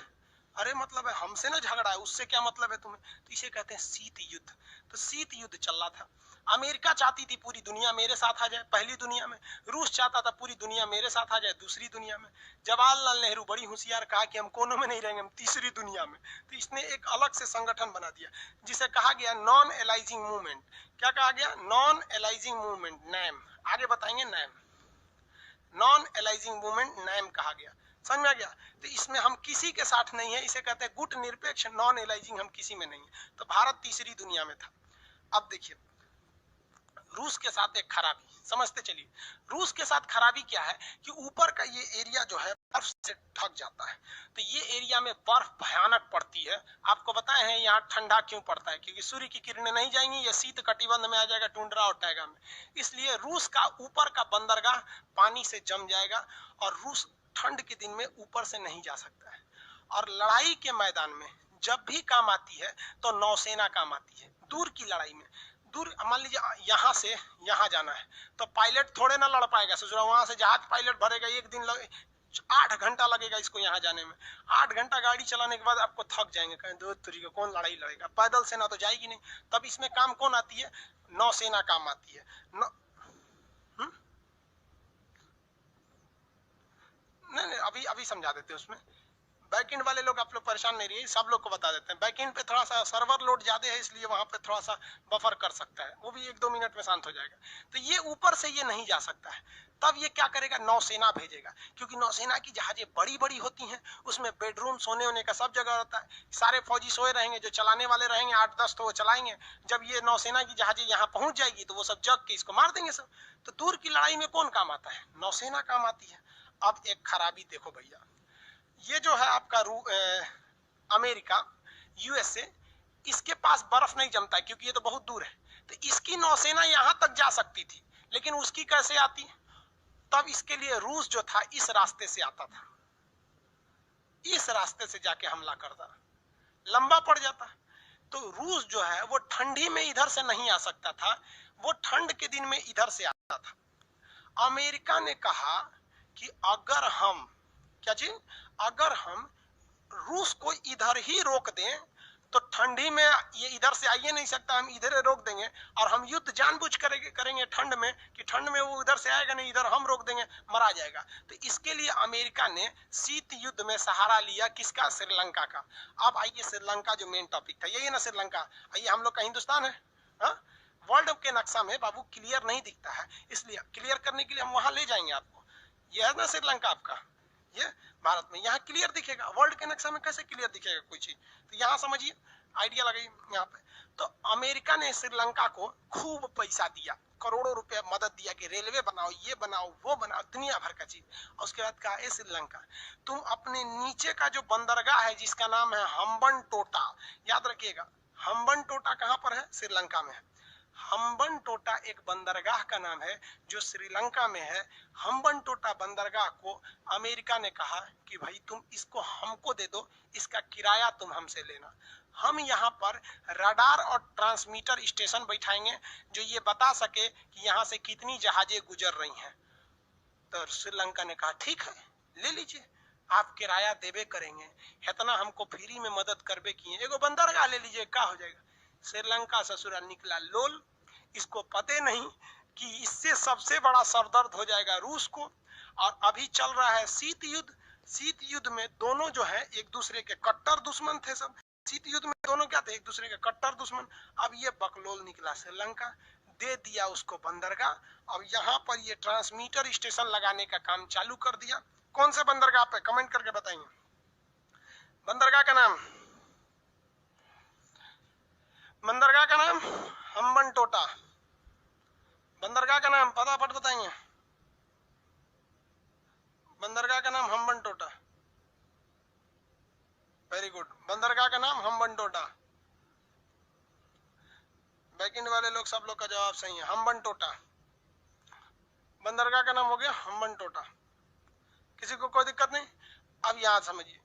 अरे मतलब है हमसे ना झगड़ा है, उससे क्या मतलब है तुम्हें। तो इसे कहते हैं शीत युद्ध। तो शीत युद्ध चल रहा था। अमेरिका चाहती थी पूरी दुनिया मेरे साथ आ जाए पहली दुनिया में, रूस चाहता था पूरी दुनिया मेरे साथ आ जाए दूसरी दुनिया में। जवाहरलाल नेहरू बड़ी होशियार कहा कि हम कोनों में नहीं रहेंगे, हम तीसरी दुनिया में। तो इसने एक अलग से संगठन बना दिया जिसे कहा गया नॉन एलाइजिंग मूवमेंट। क्या कहा गया? Non aligning movement, NAM. आगे बताएंगे NAM, non aligning movement NAM कहा गया। समझ में आ गया? तो इसमें हम किसी के साथ नहीं है, इसे कहते हैं गुट निरपेक्ष, नॉन एलाइजिंग, हम किसी में नहीं है। तो भारत तीसरी दुनिया में था। अब देखिए रूस के साथ एक खराबी समझते चलिए। रूस के साथ खराबी क्या है कि ऊपर का ये एरिया जो है बर्फ से ढक जाता है। तो ये एरिया में बर्फ भयानक पड़ती है। आपको बताए हैं यहाँ ठंडा क्यों पड़ता है, क्योंकि सूर्य की किरणें नहीं जाएंगी, ये शीत कटिबंध में आ जाएगा, टुंड्रा और टैगा में। इसलिए रूस का ऊपर का बंदरगाह पानी से जम जाएगा और रूस ठंड के दिन में ऊपर से नहीं जा सकता है। और लड़ाई के मैदान में जब भी काम आती है तो नौसेना काम आती है। दूर की लड़ाई में, दूर मान लीजिए यहाँ से यहाँ जाना है तो पायलट थोड़े ना लड़ पाएगा। सोचो वहां से जहाज पायलट भरेगा, एक दिन 8 घंटा लगेगा इसको यहाँ जाने में। 8 घंटा गाड़ी चलाने के बाद आपको थक जाएंगे, कहीं दो तरीके कौन लड़ाई लड़ेगा, पैदल सेना तो जाएगी नहीं। तब इसमें काम कौन आती है? नौसेना काम आती है। नहीं अभी अभी समझा देते हैं। उसमें बैकएंड वाले लोग आप लोग परेशान नहीं रहिए, सब लोग को बता देते हैं। बैकएंड पे थोड़ा सा सर्वर लोड ज्यादा है, इसलिए वहां पे थोड़ा सा बफर कर सकता है, वो भी 1-2 मिनट में शांत हो जाएगा। तो ये ऊपर से ये नहीं जा सकता है, तब ये क्या करेगा? नौसेना भेजेगा, क्योंकि नौसेना की जहाजें बड़ी बड़ी होती हैं, उसमें बेडरूम सोने होने का सब जगह रहता है। सारे फौजी सोए रहेंगे, जो चलाने वाले रहेंगे 8-10 तो वो चलाएंगे। जब ये नौसेना की जहाजें यहाँ पहुंच जाएगी तो वो सब जग के इसको मार देंगे सब। तो दूर की लड़ाई में कौन काम आता है? नौसेना काम आती है। अब एक खराबी देखो भैया, ये जो है आपका अमेरिका, यूएसए, इसके पास बर्फ नहीं जमता है क्योंकि ये तो बहुत दूर है। तो इसकी नौसेना यहां तक जा सकती थी, लेकिन उसकी कैसे आती? तब इसके लिए रूस जो था इस रास्ते से आता था, इस रास्ते से जाके हमला करता, लंबा पड़ जाता। तो रूस जो है वो ठंडी में इधर से नहीं आ सकता था, वो ठंड के दिन में इधर से आता था। अमेरिका ने कहा कि अगर हम क्या चीज? अगर हम रूस को इधर ही रोक दें तो ठंडी में ये इधर से आइए नहीं सकता, हम इधर रोक देंगे, और हम युद्ध जानबूझ करेंगे ठंड में कि ठंड में वो इधर से आएगा नहीं, इधर हम रोक देंगे, मरा जाएगा। तो इसके लिए अमेरिका ने शीत युद्ध में सहारा लिया किसका? श्रीलंका का। अब आइए श्रीलंका जो मेन टॉपिक था, यही ना श्रीलंका। आइए, हम लोग का हिंदुस्तान है, वर्ल्ड के नक्शा में बाबू क्लियर नहीं दिखता है, इसलिए क्लियर करने के लिए हम वहां ले जाएंगे आपको। यह है ना श्रीलंका आपका, ये भारत में, यहाँ क्लियर दिखेगा। वर्ल्ड के नक्शा में कैसे क्लियर दिखेगा कोई चीज? तो यहाँ समझिए, आइडिया लगाइए यहाँ पे। तो अमेरिका ने श्रीलंका को खूब पैसा दिया, करोड़ों रुपए मदद दिया कि रेलवे बनाओ, ये बनाओ, वो बनाओ, दुनिया भर का चीज। और उसके बाद कहा, ए श्रीलंका, तुम अपने नीचे का जो बंदरगाह है जिसका नाम है हम्बनटोटा, याद रखिएगा, हम्बनटोटा कहाँ पर है? श्रीलंका में है। हम्बनटोटा एक बंदरगाह का नाम है जो श्रीलंका में है। हम्बनटोटा बंदरगाह को अमेरिका ने कहा कि भाई तुम इसको हमको दे दो, इसका किराया तुम हमसे लेना। हम यहाँ पर रडार और ट्रांसमीटर स्टेशन बैठाएंगे जो ये बता सके कि यहाँ से कितनी जहाजें गुजर रही हैं। तो श्रीलंका ने कहा ठीक है, ले लीजिए, आप किराया देवे करेंगे, इतना हमको फ्री में मदद करबे किए, एगो बंदरगाह ले लीजिए, क्या हो जाएगा। श्रीलंका ससुराल निकला लोल, इसको पते नहीं कि इससे सबसे बड़ा सरदर्द हो जाएगा रूस को। और अभी चल रहा है शीत युद्ध। शीत युद्ध में दोनों जो है एक दूसरे के कट्टर दुश्मन थे सब। शीत युद्ध में दोनों क्या थे? एक दूसरे के कट्टर दुश्मन। अब ये बकलोल निकला श्रीलंका, दे दिया उसको बंदरगाह। अब यहाँ पर ये ट्रांसमीटर स्टेशन लगाने का काम चालू कर दिया। कौन से बंदरगाह पे? कमेंट करके बताइए बंदरगाह का नाम। बंदरगाह का नाम हम्बनटोटा। बंदरगाह का नाम फटाफट बताएंगे। बंदरगाह का नाम हम्बनटोटा। वेरी गुड, बंदरगाह का नाम हम्बनटोटा। बैकएंड वाले लोग सब लोग का जवाब सही है, हम्बनटोटा। बंदरगाह का नाम हो गया हम्बनटोटा। किसी को कोई दिक्कत नहीं? अब यहाँ समझिए,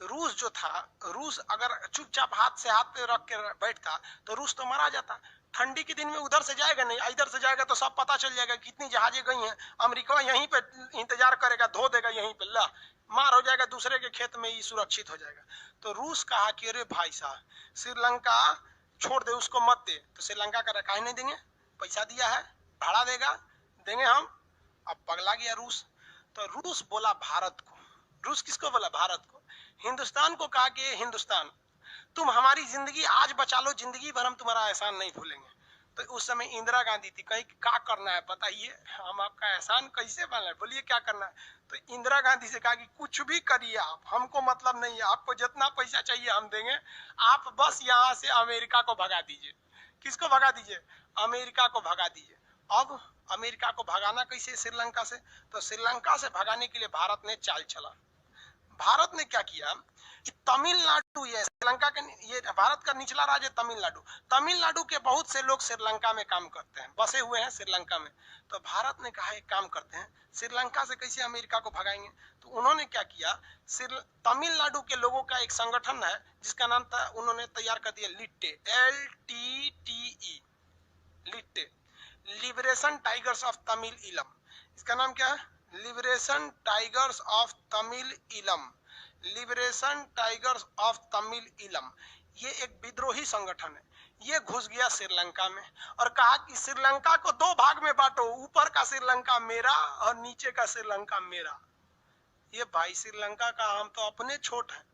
रूस जो था, रूस अगर चुपचाप हाथ से हाथ पे रख के बैठता तो रूस तो मारा जाता। ठंडी के दिन में उधर से जाएगा नहीं, इधर से जाएगा तो सब पता चल जाएगा कितनी जहाजें गई हैं। अमेरिका यहीं पे इंतजार करेगा, धो देगा यहीं पे, ला मार हो जाएगा, दूसरे के खेत में ही सुरक्षित हो जाएगा। तो रूस कहा कि अरे भाई साहब, श्रीलंका छोड़ दे, उसको मत दे। तो श्रीलंका का रखा ही नहीं देंगे, पैसा दिया है, भाड़ा देगा, देंगे हम। अब पगला गया रूस। तो रूस बोला भारत को, रूस किसको बोला? भारत को। हिंदुस्तान को कहा कि हिंदुस्तान, तुम हमारी जिंदगी आज बचा लो, जिंदगी भर हम तुम्हारा एहसान नहीं भूलेंगे। तो उस समय इंदिरा गांधी थी, कहीं क्या करना है बताइए, हम आपका एहसान कैसे भूलें, बोलिए क्या करना है। तो इंदिरा गांधी से कहा कि कुछ भी करिए आप, हमको मतलब नहीं है, आपको जितना पैसा चाहिए हम देंगे, आप बस यहाँ से अमेरिका को भगा दीजिए। किसको भगा दीजिए? अमेरिका को भगा दीजिए। अब अमेरिका को भगाना कैसे श्रीलंका से? तो श्रीलंका से भगाने के लिए भारत ने चाल चला। भारत ने क्या किया कि तमिलनाडु, ये श्रीलंका का, ये भारत का निचला राज्य तमिलनाडु, तमिलनाडु के बहुत से लोग श्रीलंका में काम करते हैं, बसे हुए हैं श्रीलंका में। तो भारत ने कहा एक काम करते हैं, श्रीलंका से कैसे अमेरिका को भगाएंगे। तो उन्होंने क्या किया, तमिलनाडु के लोगों का एक संगठन है जिसका नाम था, उन्होंने तैयार कर दिया लिट्टे, LTTE, LTTE, liberation tigers of Tamil इलम। इसका नाम क्या है? लिबरेशन टाइगर्स ऑफ तमिल इलम, लिबरेशन टाइगर्स ऑफ तमिल इलम। ये एक विद्रोही संगठन है। ये घुस गया श्रीलंका में और कहा कि श्रीलंका को दो भाग में बांटो, ऊपर का श्रीलंका मेरा और नीचे का श्रीलंका मेरा। ये भाई श्रीलंका का हम तो अपने छोट हैं,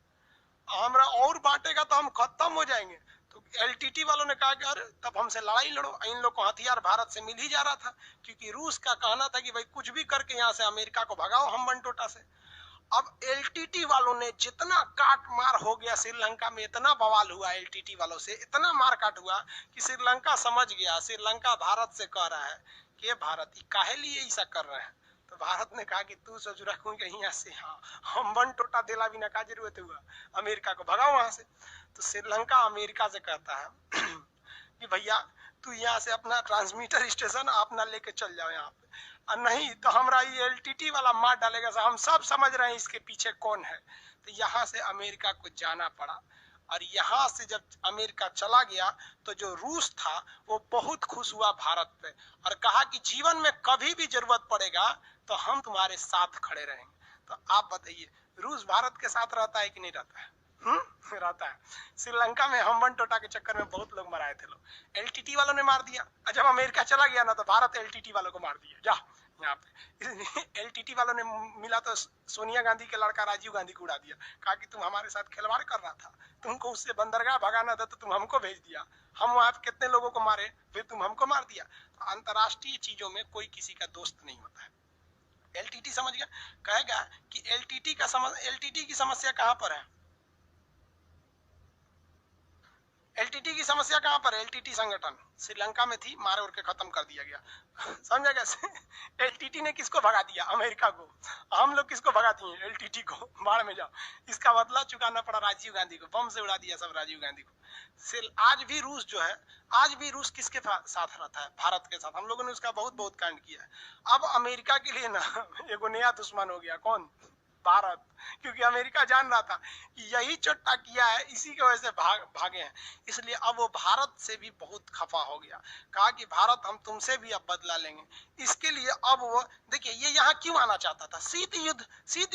हमरा और बांटेगा तो हम खत्म हो जाएंगे। तो LTT वालों ने कहा कि अरे तब हमसे लड़ाई लड़ो। इन लोग को हथियार भारत से मिल ही जा रहा था, क्योंकि रूस का कहना था कि भाई कुछ भी करके यहाँ से अमेरिका को भगाओ हम्बनटोटा से। अब LTT वालों ने जितना काट मार हो गया श्रीलंका में, इतना बवाल हुआ LTT वालों से, इतना मार काट हुआ कि श्रीलंका समझ गया, श्रीलंका भारत से कह रहा है कि भारत काहे लिए ऐसा कर रहे हैं। तो भारत ने कहा कि तू सोच रखूं यहाँ से, हाँ हम्बनटोटा देला बिना का जरूरत हुआ, अमेरिका को भगाओ वहां से। तो श्रीलंका अमेरिका से कहता है कि भैया तू यहाँ से अपना ट्रांसमीटर स्टेशन अपना लेके चल जाओ यहाँ पे, और नहीं तो हमारा ये LTT वाला मार डालेगा। हम सब समझ रहे हैं इसके पीछे कौन है। तो यहाँ से अमेरिका को जाना पड़ा, और यहाँ से जब अमेरिका चला गया तो जो रूस था वो बहुत खुश हुआ भारत पे और कहा कि जीवन में कभी भी जरूरत पड़ेगा तो हम तुम्हारे साथ खड़े रहेंगे। तो आप बताइए रूस भारत के साथ रहता है कि नहीं रहता है? रहता है। श्रीलंका में हम टोटा के चक्कर में बहुत लोग मराए थे लोग, एलटीटी वालों ने मार दिया। जब अमेरिका चला गया ना तो भारत एलटीटी वालों को मार दिया। जा यहाँ पे एलटीटी वालों ने मिला तो सोनिया गांधी के लड़का राजीव गांधी को उड़ा दिया, कहा कि तुम हमारे साथ खिलवाड़ कर रहा था, तुमको उससे बंदरगाह भगाना था तो तुम हमको भेज दिया, हम वहां कितने लोगों को मारे, फिर तुम हमको मार दिया। तो अंतरराष्ट्रीय चीजों में कोई किसी का दोस्त नहीं होता है। एलटीटी समझ गया, कहेगा कि एलटीटी की समस्या कहां पर है? एलटीटी की समस्या कहां पर है? एलटीटी संगठन श्रीलंका में थी, मारे उड़ के खत्म कर दिया गया। समझा कैसे? एलटीटी ने किसको भगा दिया? अमेरिका को। हम लोग किसको भगा दिए? एलटीटी को। बाढ़ में जाओ। इसका बदला चुकाना पड़ा राजीव गांधी को, बम से उड़ा दिया सब राजीव गांधी को। आज भी रूस जो है, आज भी रूस किसके साथ रहता है? भारत के साथ। हम लोगों ने उसका बहुत बहुत कांड किया है। अब अमेरिका के लिए ना एगो नया दुश्मन हो गया। कौन? भारत। क्योंकि अमेरिका जान रहा था कि यही चोट्टा किया है, इसी की वजह से भागे हैं, इसलिए अब वो भारत से भी बहुत खफा हो गया। कहा कि भारत हम तुमसे भी अब बदला लेंगे। इसके लिए अब वो देखिए ये यहाँ क्यों आना चाहता था? शीत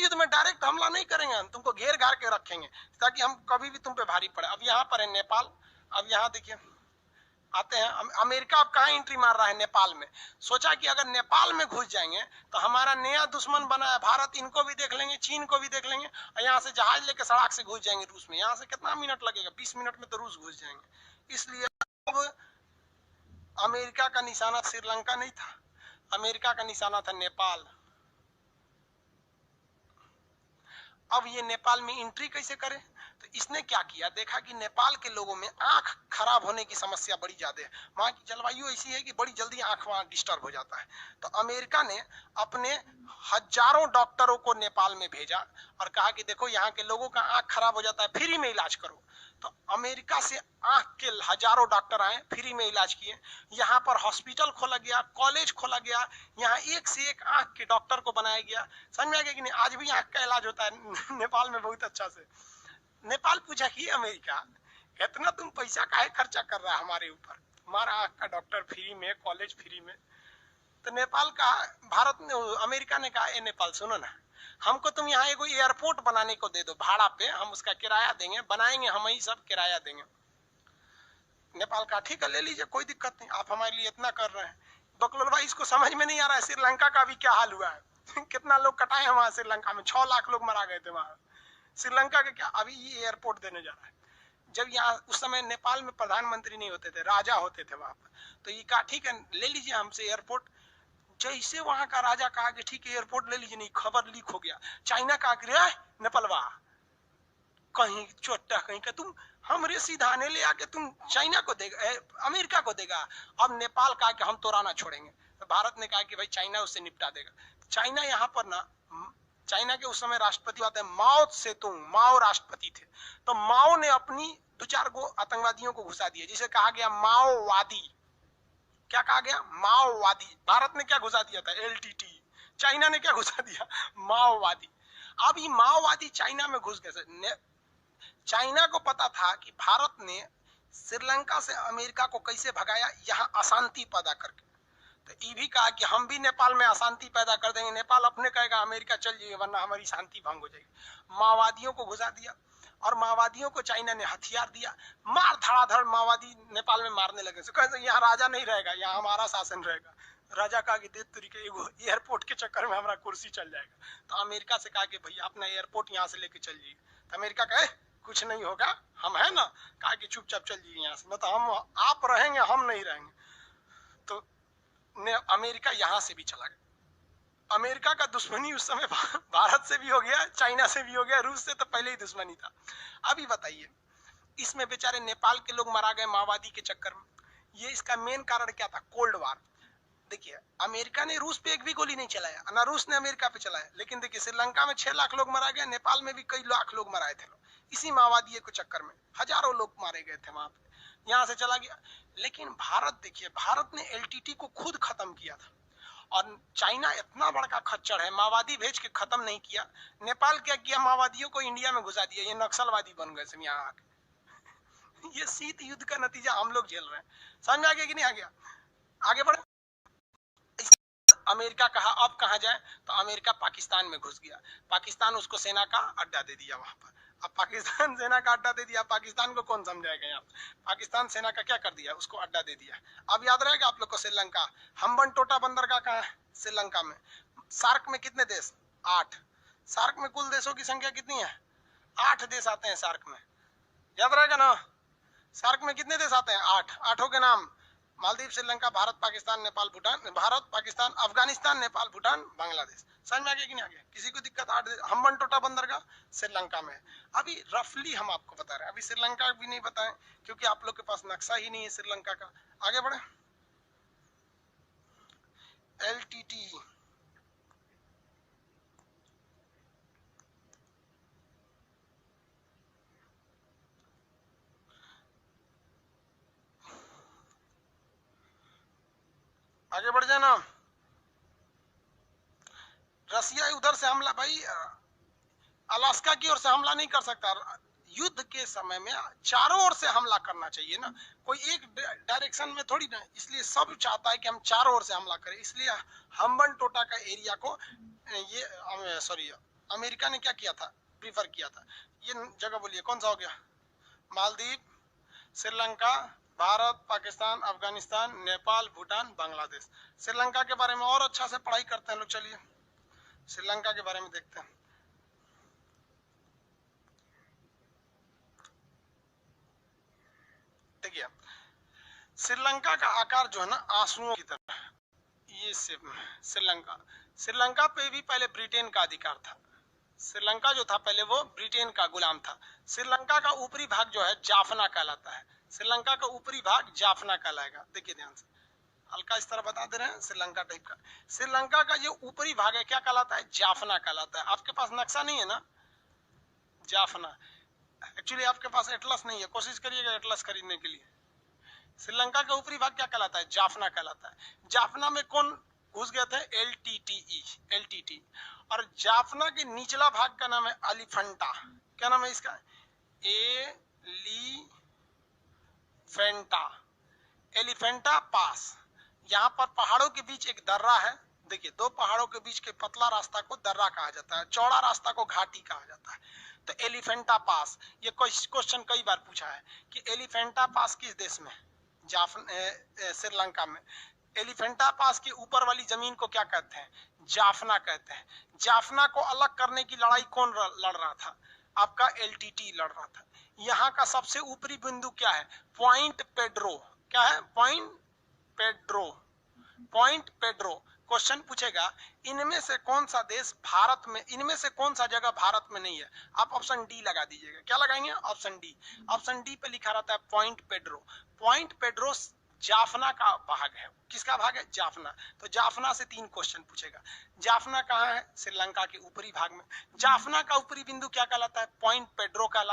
युद्ध में डायरेक्ट हमला नहीं करेंगे हम, तुमको घेर घार के रखेंगे ताकि हम कभी भी तुम पे भारी पड़े। अब यहाँ पर है नेपाल, अब यहाँ देखिए आते हैं। अमेरिका अब कहाँ एंट्री मार रहा है? नेपाल में। सोचा कि अगर नेपाल में घुस जाएंगे तो हमारा नया दुश्मन बना है भारत, इनको भी देख लेंगे, चीन को भी देख लेंगे, और यहाँ से जहाज लेके सड़क से घुस जाएंगे रूस में। यहाँ से कितना मिनट लगेगा? 20 मिनट में तो रूस घुस जाएंगे। इसलिए अब अमेरिका का निशाना श्रीलंका नहीं था, अमेरिका का निशाना था नेपाल। अब ये नेपाल में एंट्री कैसे करे? तो इसने क्या किया, देखा कि नेपाल के लोगों में आंख खराब होने की समस्या बड़ी ज्यादा है, वहां की जलवायु ऐसी है कि बड़ी जल्दी आंख वहां डिस्टर्ब हो जाता है। तो अमेरिका ने अपने हजारों डॉक्टरों को नेपाल में भेजा और कहा कि देखो यहाँ के लोगों का आंख खराब हो जाता है, फ्री में इलाज करो। तो अमेरिका से आंख के हजारों डॉक्टर आए, फ्री में इलाज किए। यहाँ पर हॉस्पिटल खोला गया, कॉलेज खोला गया, यहाँ एक से एक आंख के डॉक्टर को बनाया गया। समझ में आ गया कि नहीं? आज भी आंख का इलाज होता है नेपाल में बहुत अच्छा से। नेपाल पूछा कि अमेरिका इतना तुम पैसा काहे खर्चा कर रहा है हमारे ऊपर, हमारा आंख का डॉक्टर फ्री में, कॉलेज फ्री में। तो नेपाल का भारत ने, अमेरिका ने कहा, ए नेपाल सुनो ना, हमको तुम यहाँ एगो एयरपोर्ट बनाने को दे दो भाड़ा पे, हम उसका किराया देंगे, बनाएंगे हम ही, सब किराया देंगे। नेपाल का ठीक है ले लीजिए, कोई दिक्कत नहीं, आप हमारे लिए इतना कर रहे हैं। बकलोल भाई इसको समझ में नहीं आ रहा है श्रीलंका का भी क्या हाल हुआ है कितना लोग कटाए हैं वहां श्रीलंका में, 6 लाख लोग मारा गए थे वहां। श्रीलंका के क्या अभी ये एयरपोर्ट देने जा रहा है। जब यहाँ उस समय नेपाल में प्रधानमंत्री नहीं होते थे, राजा होते थे वहां पर, तो ये कहा ठीक है ले लीजिए हमसे एयरपोर्ट। जैसे वहां का राजा कहा कि ठीक है एयरपोर्ट ले लीजिए, नहीं खबर लीक हो गया, चाइना का नेपालवा कहीं चोटा कहीं का, तुम हमरे सीधाने ले आके तुम चाइना को देगा, अमेरिका को देगा। अब नेपाल कहा कि हम तो राना छोड़ेंगे, तो भारत ने कहा कि भाई चाइना उससे निपटा देगा। चाइना यहाँ पर ना, चाइना के उस समय राष्ट्रपति आते हैं माओ सेतुंग, माओ राष्ट्रपति थे। तो माओ ने अपनी 2-4 गो आतंकवादियों को घुसा दिया, जिसे कहा गया माओवादी। क्या कहा गया? माओवादी। भारत ने क्या घुसा दिया था? एलटीटी। चाइना ने क्या घुसा दिया? माओवादी। अब ये माओवादी चाइना में घुस गए। चाइना को पता था कि भारत ने श्रीलंका से अमेरिका को कैसे भगाया, यहाँ अशांति पैदा करके। तो ये भी कहा कि हम भी नेपाल में अशांति पैदा कर देंगे, नेपाल अपने कहेगा अमेरिका चल जाइए वरना हमारी शांति भंग हो जाएगी। माओवादियों को घुसा दिया और माओवादियों को चाइना ने हथियार दिया, मार धड़ाधड़ माओवादी नेपाल में मारने लगे। कहते यहाँ राजा नहीं रहेगा, यहाँ हमारा शासन रहेगा। राजा कहा कि देख तरीके एयरपोर्ट के चक्कर में हमारा कुर्सी चल जाएगा। तो अमेरिका से कहा कि भैया अपना एयरपोर्ट यहाँ से लेके चल जाइए। तो अमेरिका कहे कुछ नहीं होगा, हम है ना, कहा कि चुपचाप चल जाइए यहाँ से, मतलब हम आप रहेंगे हम नहीं रहेंगे। तो अमेरिका यहाँ से भी चला गया। अमेरिका का दुश्मनी उस समय भारत से भी हो गया, चाइना से भी हो गया, रूस से तो पहले ही दुश्मनी था। अभी बताइए इसमें बेचारे नेपाल के लोग मारा गए माओवादी के चक्कर में। ये इसका मेन कारण क्या था? Cold war. देखिए अमेरिका ने रूस पे एक भी गोली नहीं चलाया, ना रूस ने अमेरिका पे चलाया, लेकिन देखिए श्रीलंका में 6 लाख लोग मारा गया, नेपाल में भी कई लाख लोग मराए थे। इसी माओवादी के चक्कर में हजारों लोग मारे गए थे वहां पे, यहाँ से चला गया। लेकिन भारत देखिए, भारत ने एलटीटी को खुद खत्म किया था, और चाइना इतना बड़ा खच्चर है, माओवादी भेज के खत्म नहीं किया। नेपाल क्या किया? माओवादियों को इंडिया में घुसा दिया, ये नक्सलवादी बन गए यहाँ आके। ये शीत युद्ध का नतीजा हम लोग झेल रहे हैं। समझ में आ गया कि नहीं आ गया? आगे बढ़े। अमेरिका कहा अब कहाँ जाए, तो अमेरिका पाकिस्तान में घुस गया, पाकिस्तान उसको सेना का अड्डा दे दिया वहां पर। अब पाकिस्तान सेना का अड्डा दे दिया, पाकिस्तान को कौन समझाएगा यहाँ, पाकिस्तान सेना का क्या कर दिया, उसको अड्डा दे दिया। अब याद रहेगा आप लोग को श्रीलंका, हम्बन टोटा बंदरगाह कहाँ है, श्रीलंका में। सार्क में कितने देश, 8, सार्क में कुल देशों की संख्या कितनी है, 8 देश आते हैं सार्क में, याद रहेगा ना। सार्क में कितने देश आते हैं, 8, 8 के नाम, मालदीव, श्रीलंका, भारत, पाकिस्तान, नेपाल, भूटान, भारत, पाकिस्तान, अफगानिस्तान, नेपाल, भूटान, बांग्लादेश। समझ में आ गया कि नहीं आ गया, किसी को दिक्कत, 8 देश। हम्बन टोटा बंदरगाह श्रीलंका में। अभी रफली हम आपको बता रहे हैं, अभी श्रीलंका भी नहीं बताएं क्योंकि आप लोग के पास नक्शा ही नहीं है श्रीलंका का। आगे बढ़े, LTT, आगे बढ़ जाना। रसिया उधर से हमला, भाई अलास्का की ओर से हमला नहीं कर सकता, युद्ध के समय में चारों ओर से हमला करना चाहिए ना, कोई एक डायरेक्शन में थोड़ी ना, इसलिए सब चाहता है कि हम चारों ओर से हमला करें। इसलिए हम्बन टोटा का एरिया को ये सॉरी अमेरिका ने क्या किया था, प्रीफर किया था। ये जगह बोलिए कौन सा हो गया, मालदीव, श्रीलंका, भारत, पाकिस्तान, अफगानिस्तान, नेपाल, भूटान, बांग्लादेश। श्रीलंका के बारे में और अच्छा से पढ़ाई करते हैं लोग, चलिए श्रीलंका के बारे में देखते हैं। देखिए श्रीलंका का आकार जो है ना आंसुओं की तरह, ये श्रीलंका, श्रीलंका पे भी पहले ब्रिटेन का अधिकार था। श्रीलंका जो था पहले वो ब्रिटेन का गुलाम था। श्रीलंका का ऊपरी भाग जो है जाफना कहलाता है, श्रीलंका का ऊपरी भाग जाफना कहलाएगा। देखिए ध्यान से, हल्का इस तरह बता दे रहे हैं श्रीलंका टाइप का। श्रीलंका का जो ऊपरी भाग है क्या कहलाता है, जाफना कहलाता है। आपके पास नक्शा नहीं है ना, जाफना, एक्चुअली आपके पास एटलस नहीं है, कोशिश करिएगा एटलस खरीदने के लिए। श्रीलंका का ऊपरी भाग क्या कहलाता है, जाफना कहलाता है। जाफना में कौन घुस गए थे, LTT। और जाफना के निचला भाग का नाम है एलिफेंटा। क्या नाम है इसका, एलिफेंटा पास। यहाँ पर पहाड़ों के बीच एक दर्रा है, देखिए 2 पहाड़ों के बीच के पतला रास्ता को दर्रा कहा जाता है, चौड़ा रास्ता को घाटी कहा जाता है। तो एलिफेंटा पास, ये क्वेश्चन कई बार पूछा है कि एलिफेंटा पास किस देश में, श्रीलंका में। एलिफेंटा पास के ऊपर वाली जमीन को क्या कहते हैं, जाफना कहते हैं। जाफना को अलग करने की लड़ाई कौन लड़ रहा था, आपका LTT लड़ रहा था। यहाँ का सबसे ऊपरी बिंदु क्या है, पॉइंट पेड्रो। क्या है, पॉइंट पेड्रो। क्वेश्चन पूछेगा इनमें से कौन सा देश भारत में, इनमें से कौन सा जगह भारत में नहीं है, आप ऑप्शन डी लगा दीजिएगा। क्या लगाएंगे, ऑप्शन डी। ऑप्शन डी पे लिखा रहता है point Pedro. Point Pedro Jaffna का भाग है, किसका भाग है, जाफना। तो जाफना से 3 क्वेश्चन पूछेगा। जाफना कहाँ है, श्रीलंका के ऊपरी भाग में। जाफना का ऊपरी बिंदु क्या कहलाता है, पॉइंट पेड्रो का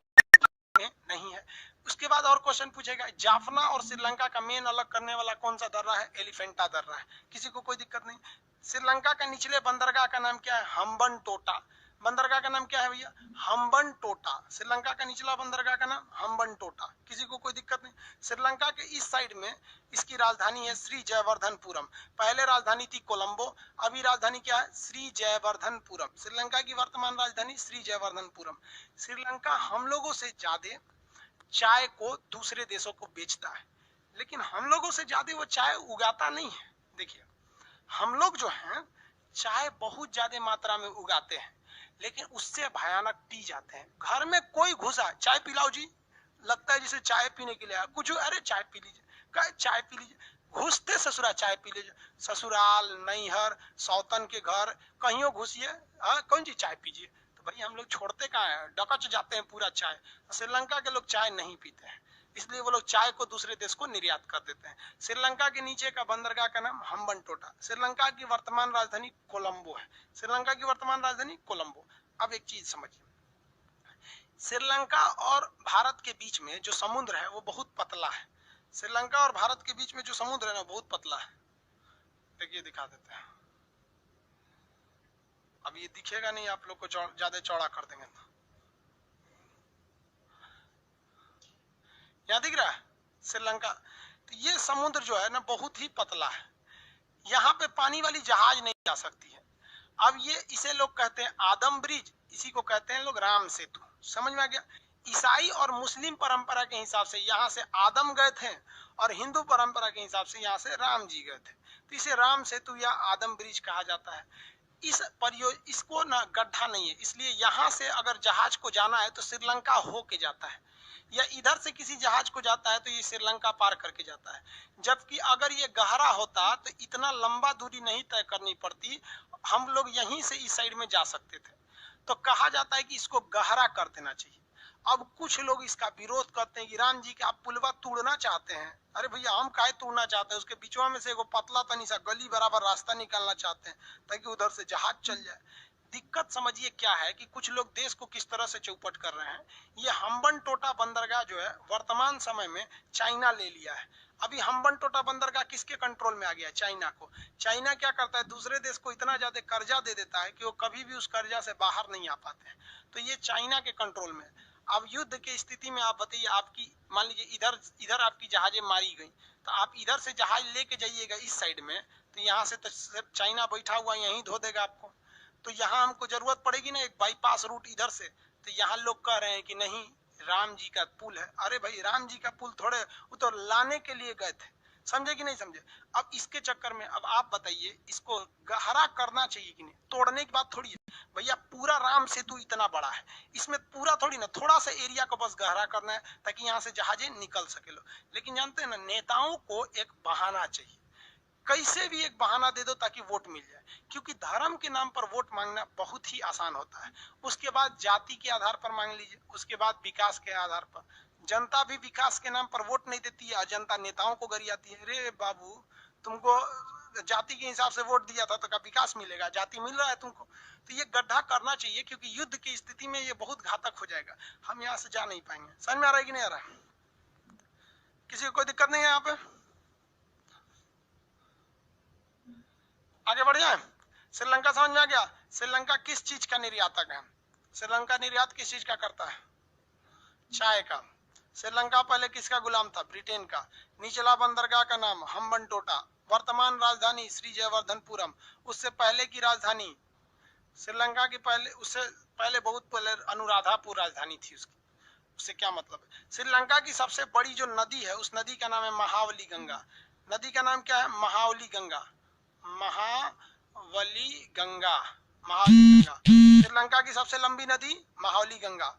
नहीं है। उसके बाद और क्वेश्चन पूछेगा, जाफना और श्रीलंका का मेन अलग करने वाला कौन सा दर्रा है, एलिफेंटा दर्रा है। किसी को कोई दिक्कत नहीं। श्रीलंका का निचले बंदरगाह का नाम क्या है, हम्बन टोटा। बंदरगाह का नाम क्या है भैया, हम्बन टोटा। श्रीलंका का निचला बंदरगाह का नाम हम्बन टोटा। किसी को कोई दिक्कत नहीं। श्रीलंका के इस साइड में इसकी राजधानी है श्री जयवर्धनपुरम। पहले राजधानी थी कोलंबो, अभी राजधानी क्या है, श्री जयवर्धनपुरम। श्रीलंका की वर्तमान राजधानी श्री जयवर्धनपुरम। श्रीलंका हम लोगों से ज्यादा चाय को दूसरे देशों को बेचता है, लेकिन हम लोगों से ज्यादा वो चाय उगाता नहीं है। देखिए हम लोग जो हैं चाय बहुत ज्यादा मात्रा में उगाते हैं, लेकिन उससे भयानक पी जाते हैं। घर में कोई घुसा, चाय पिलाओ जी, लगता है जैसे चाय पीने के लिए आया, कुछ अरे चाय पी लीजिए, कहे चाय पी लीजिए, घुसते ससुराल चाय पी लीजिए। ससुराल, नैहर, सौतन के घर, कहीं घुसिए, कौन जी चाय पीजिए। तो भाई हम लोग छोड़ते कहाँ है, डकच जाते हैं पूरा चाय। श्रीलंका के लोग चाय नहीं पीते हैं, इसलिए वो लोग चाय को दूसरे देश को निर्यात कर देते हैं। श्रीलंका के नीचे का बंदरगाह का नाम हम्बन टोटा। श्रीलंका की वर्तमान राजधानी कोलंबो है। श्रीलंका की वर्तमान राजधानी कोलंबो। अब एक चीज समझिए, श्रीलंका और भारत के बीच में जो समुद्र है वो बहुत पतला है। श्रीलंका और भारत के बीच में जो समुद्र है ना बहुत पतला है। देखिए दिखा देते हैं, अब ये दिखेगा नहीं आप लोग को, ज्यादा चौड़ा कर देंगे तो। यहाँ दिख रहा है श्रीलंका। तो ये समुद्र जो है ना बहुत ही पतला है। यहाँ पे पानी वाली जहाज नहीं जा सकती है। अब ये इसे लोग कहते हैं आदम ब्रिज, इसी को कहते हैं लोग राम सेतु। समझ में आ गया? ईसाई और मुस्लिम परंपरा के हिसाब से यहाँ से आदम गए थे और हिंदू परंपरा के हिसाब से यहाँ से राम जी गए थे, तो इसे राम सेतु या आदम ब्रिज कहा जाता है। इसको ना गड्ढा नहीं है, इसलिए यहाँ से अगर जहाज को जाना है तो श्रीलंका होके जाता है, या इधर से किसी जहाज को जाता है तो ये श्रीलंका पार करके जाता है। जबकि अगर ये गहरा होता तो इतना लंबा दूरी नहीं तय करनी पड़ती, हम लोग यहीं से इस साइड में जा सकते थे। तो कहा जाता है कि इसको गहरा कर देना चाहिए। अब कुछ लोग इसका विरोध करते हैं कि राम जी के आप पुलवा तोड़ना चाहते हैं। अरे भैया, हम काहे तोड़ना चाहते हैं? उसके बीचवा में से एगो पतला तनी सा गली बराबर रास्ता निकालना चाहते हैं ताकि उधर से जहाज चल जाए। दिक्कत समझिए क्या है कि कुछ लोग देश को किस तरह से चौपट कर रहे हैं। ये हम्बनटोटा बंदरगाह जो है वर्तमान समय में चाइना ले लिया है। अभी हम्बनटोटा बंदरगाह किसके कंट्रोल में आ गया है? चाइना को। चाइना क्या करता है, दूसरे देश को इतना ज्यादा कर्जा दे देता है कि वो कभी भी उस कर्जा से बाहर नहीं आ पाते हैं। तो ये चाइना के कंट्रोल में। अब युद्ध की स्थिति में आप बताइए, आपकी मान लीजिए इधर आपकी जहाजें मारी गई, तो आप इधर से जहाज लेके जाइएगा इस साइड में, तो यहाँ से तो सिर्फ चाइना बैठा हुआ यहीं धो देगा आपको। तो यहाँ हमको जरूरत पड़ेगी ना एक बाईपास रूट इधर से। तो यहाँ लोग कह रहे हैं कि नहीं, राम जी का पुल है। अरे भाई, राम जी का पुल थोड़े, वो तो लाने के लिए गए थे। समझे कि नहीं समझे? अब इसके चक्कर में अब आप बताइए, इसको गहरा करना चाहिए कि नहीं? तोड़ने की बात थोड़ी है भैया, पूरा राम सेतु इतना बड़ा है, इसमें पूरा थोड़ी ना, थोड़ा सा एरिया को बस गहरा करना है ताकि यहाँ से जहाजें निकल सके लो। लेकिन जानते हैं ना, नेताओं को एक बहाना चाहिए, कैसे भी एक बहाना दे दो ताकि वोट मिल जाए। क्योंकि धर्म के नाम पर वोट मांगना बहुत ही आसान होता है। उसके बाद जाति के आधार पर मांग लीजिए, उसके बाद विकास के आधार पर। जनता भी विकास के नाम पर वोट नहीं देती है, जनता नेताओं को गरियाती है। रे बाबू, तुमको जाति के हिसाब से वोट दिया था तो क्या विकास मिलेगा? जाति मिल रहा है तुमको। तो ये गड्ढा करना चाहिए, क्योंकि युद्ध की स्थिति में ये बहुत घातक हो जाएगा। हम यहाँ से जा नहीं पाएंगे। समझ में आ रहा है कि नहीं आ रहा? किसी को कोई दिक्कत नहीं है यहाँ पे? आगे बढ़ जाए। श्रीलंका समझ में आ गया? श्रीलंका किस चीज का निर्यातक है? श्रीलंका निर्यात किस चीज का करता है? चाय का। श्रीलंका पहले किसका गुलाम था? ब्रिटेन का। निचला बंदरगाह का नाम हम्बनटोटा। वर्तमान राजधानी श्री जयवर्धनपुरम। उससे पहले की राजधानी श्रीलंका की उससे पहले बहुत पहले अनुराधापुर राजधानी थी उसकी। उससे क्या मतलब है? श्रीलंका की सबसे बड़ी जो नदी है, उस नदी का नाम है महावली गंगा। नदी का नाम क्या है? महावली गंगा। महावली गंगा, महावली गंगा। श्रीलंका की सबसे लंबी नदी महावली गंगा।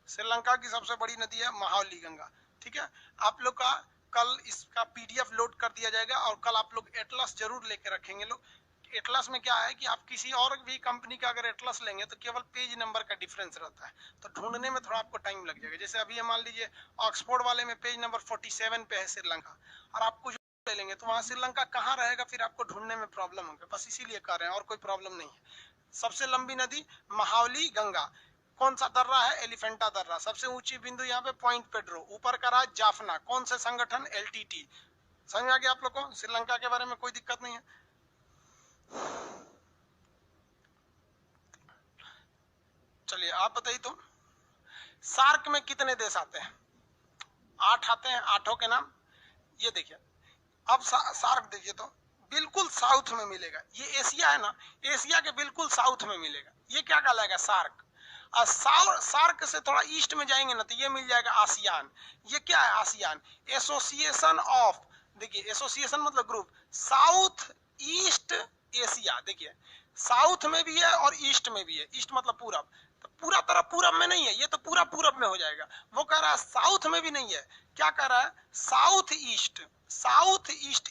श्रीलंका की सबसे बड़ी नदी है महावली गंगा। ठीक है, आप लोग का कल इसका पीडीएफ लोड कर दिया जाएगा, और कल आप लोग एटलस जरूर लेके रखेंगे लोग। एटलस में क्या है कि आप किसी और भी कंपनी का अगर एटलस लेंगे तो केवल पेज नंबर का डिफरेंस रहता है, तो ढूंढने में थोड़ा आपको टाइम लग जाएगा। जैसे अभी मान लीजिए ऑक्सफोर्ड वाले में पेज नंबर 47 पे है श्रीलंका, और आपको ले लेंगे तो वहां श्रीलंका कहाँ रहेगा, फिर आपको ढूंढने में प्रॉब्लम होगा। बस इसीलिए कर रहे हैं, और कोई प्रॉब्लम नहीं है। सबसे लंबी नदी महावली गंगा। कौन सा दर्रा है? एलिफेंटा दर्रा। सबसे ऊंची बिंदु यहाँ पे पॉइंट पेड्रो। ऊपर का राज जाफना। कौन से संगठन? एलटीटी। समझ आ गया आप लोग को? श्रीलंका के बारे में कोई दिक्कत नहीं है। चलिए आप बताइए तो, सार्क में कितने देश आते हैं? 8 आते हैं। 8 के नाम ये देखिए। अब सार्क देखिए तो बिल्कुल साउथ में मिलेगा। ये एशिया है ना, एशिया के बिल्कुल साउथ में मिलेगा। ये क्या कहलाएगा? सार्क। और सार्क से थोड़ा ईस्ट में जाएंगे ना तो ये मिल जाएगा आसियान। ये क्या है? आसियान एसोसिएशन ऑफ, देखिए एसोसिएशन मतलब ग्रुप, साउथ ईस्ट एशिया। देखिए साउथ में भी है और ईस्ट में भी है। ईस्ट मतलब पूरब, तो पूरा तरफ पूरब में नहीं है, ये तो पूरा पूरब में हो जाएगा। वो कह रहा है साउथ में भी नहीं है। क्या कह रहा है? South east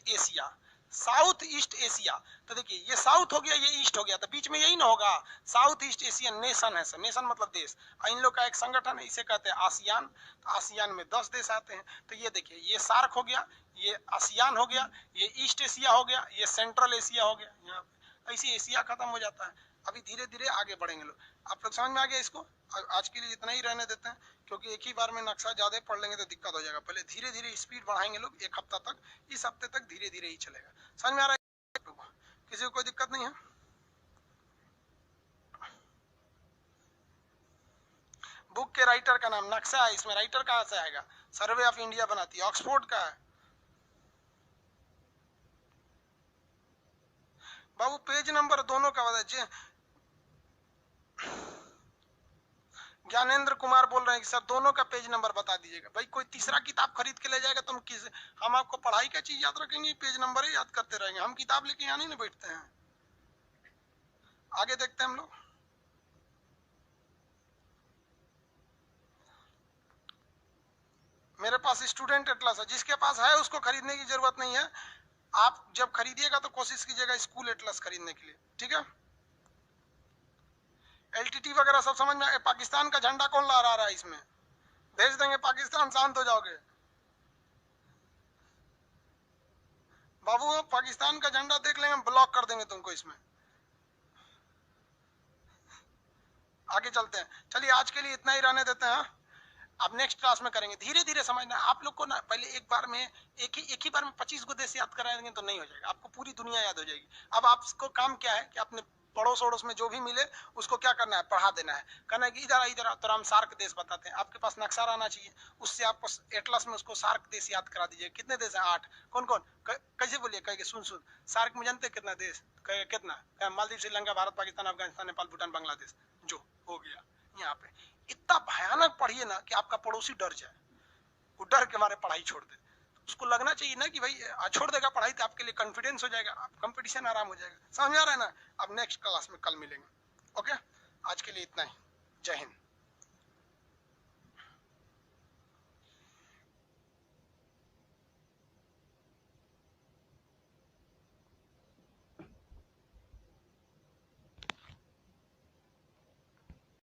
Asia, south east Asia. तो देखिए ये साउथ हो गया, ये ईस्ट हो गया, तो बीच में यही ना होगा। साउथ ईस्ट एशियन नेशन है सर। नेशन मतलब देश। इन लोग का एक संगठन है, इसे कहते हैं आसियान। तो आसियान में 10 देश आते हैं। तो ये देखिए, ये सार्क हो गया, ये आसियान हो गया, ये ईस्ट एशिया हो गया, ये सेंट्रल एशिया हो गया। यहाँ पे ऐसे एशिया खत्म हो जाता है। अभी धीरे धीरे आगे बढ़ेंगे लोग। आप लोग समझ में आ गया इसको? आज के लिए इतना ही रहने देते हैं, क्योंकि एक ही बार में नक्शा ज्यादा पढ़ लेंगे तो दिक्कत हो जाएगा। पहले धीरे धीरे स्पीड बढ़ाएंगे लोग, एक हफ्ता तक। इस हफ्ते तक धीरे धीरे ही चलेगा। समझ में आ रहा है? किसी को कोई दिक्कत नहीं है? बुक के राइटर का नाम नक्शा है, इसमें राइटर कहाँ से आएगा? सर्वे ऑफ इंडिया बनाती है, ऑक्सफोर्ड का है। बाबू पेज नंबर दोनों का बता। ज्ञानेंद्र कुमार बोल रहे हैं कि सर दोनों का पेज नंबर बता दीजिएगा। भाई कोई तीसरा किताब खरीद के ले जाएगा तो हम आपको पढ़ाई का चीज याद रखेंगे, पेज नंबर ही याद करते रहेंगे। हम किताब लेके यहाँ नहीं बैठते हैं। आगे देखते हैं हम लोग। मेरे पास स्टूडेंट एटलस है, जिसके पास है उसको खरीदने की जरूरत नहीं है। आप जब खरीदिएगा तो कोशिश कीजिएगा स्कूल एटलस खरीदने के लिए, ठीक है। एलटीटी वगैरह सब समझ में। पाकिस्तान का झंडा कौन लहरा रहा है इसमें? भेज देंगे पाकिस्तान, शांत हो जाओगे बाबू। पाकिस्तान का झंडा देख लेंगे, ब्लॉक कर देंगे तुमको इसमें। आगे चलते हैं, चलिए आज के लिए इतना ही रहने देते हैं। अब नेक्स्ट क्लास में करेंगे, धीरे धीरे समझना। आप लोग को ना पहले एक ही बार में 25 गो देश याद कराएंगे तो नहीं हो जाएगा, आपको पूरी दुनिया याद हो जाएगी। अब आपको काम क्या है कि अपने पड़ोस वड़ोस में जो भी मिले उसको क्या करना है, पढ़ा देना है। कहना है कि इधर इधर तो हम सार्क देश बताते हैं। आपके पास नक्शा रहना चाहिए, उससे आप एटलस में उसको सार्क देश याद करा दीजिए। कितने देश हैं? 8। कौन कौन? कैसे बोलिए? कह के सुन सार्क में जानते कितना देश? कितना? मालदीव, श्रीलंका, भारत, पाकिस्तान, अफगानिस्तान, नेपाल, भूटान, बांग्लादेश। जो हो गया यहाँ पे। इतना भयानक पढ़िए ना कि आपका पड़ोसी डर जाए, वो डर के मारे पढ़ाई छोड़ दे। उसको लगना चाहिए ना कि भाई छोड़ देगा पढ़ाई तो आपके लिए कॉन्फिडेंस हो जाएगा, कंपटीशन आराम हो जाएगा। समझ आ रहा है ना? अब नेक्स्ट क्लास में कल मिलेंगे। ओके, आज के लिए इतना ही। जय हिंद।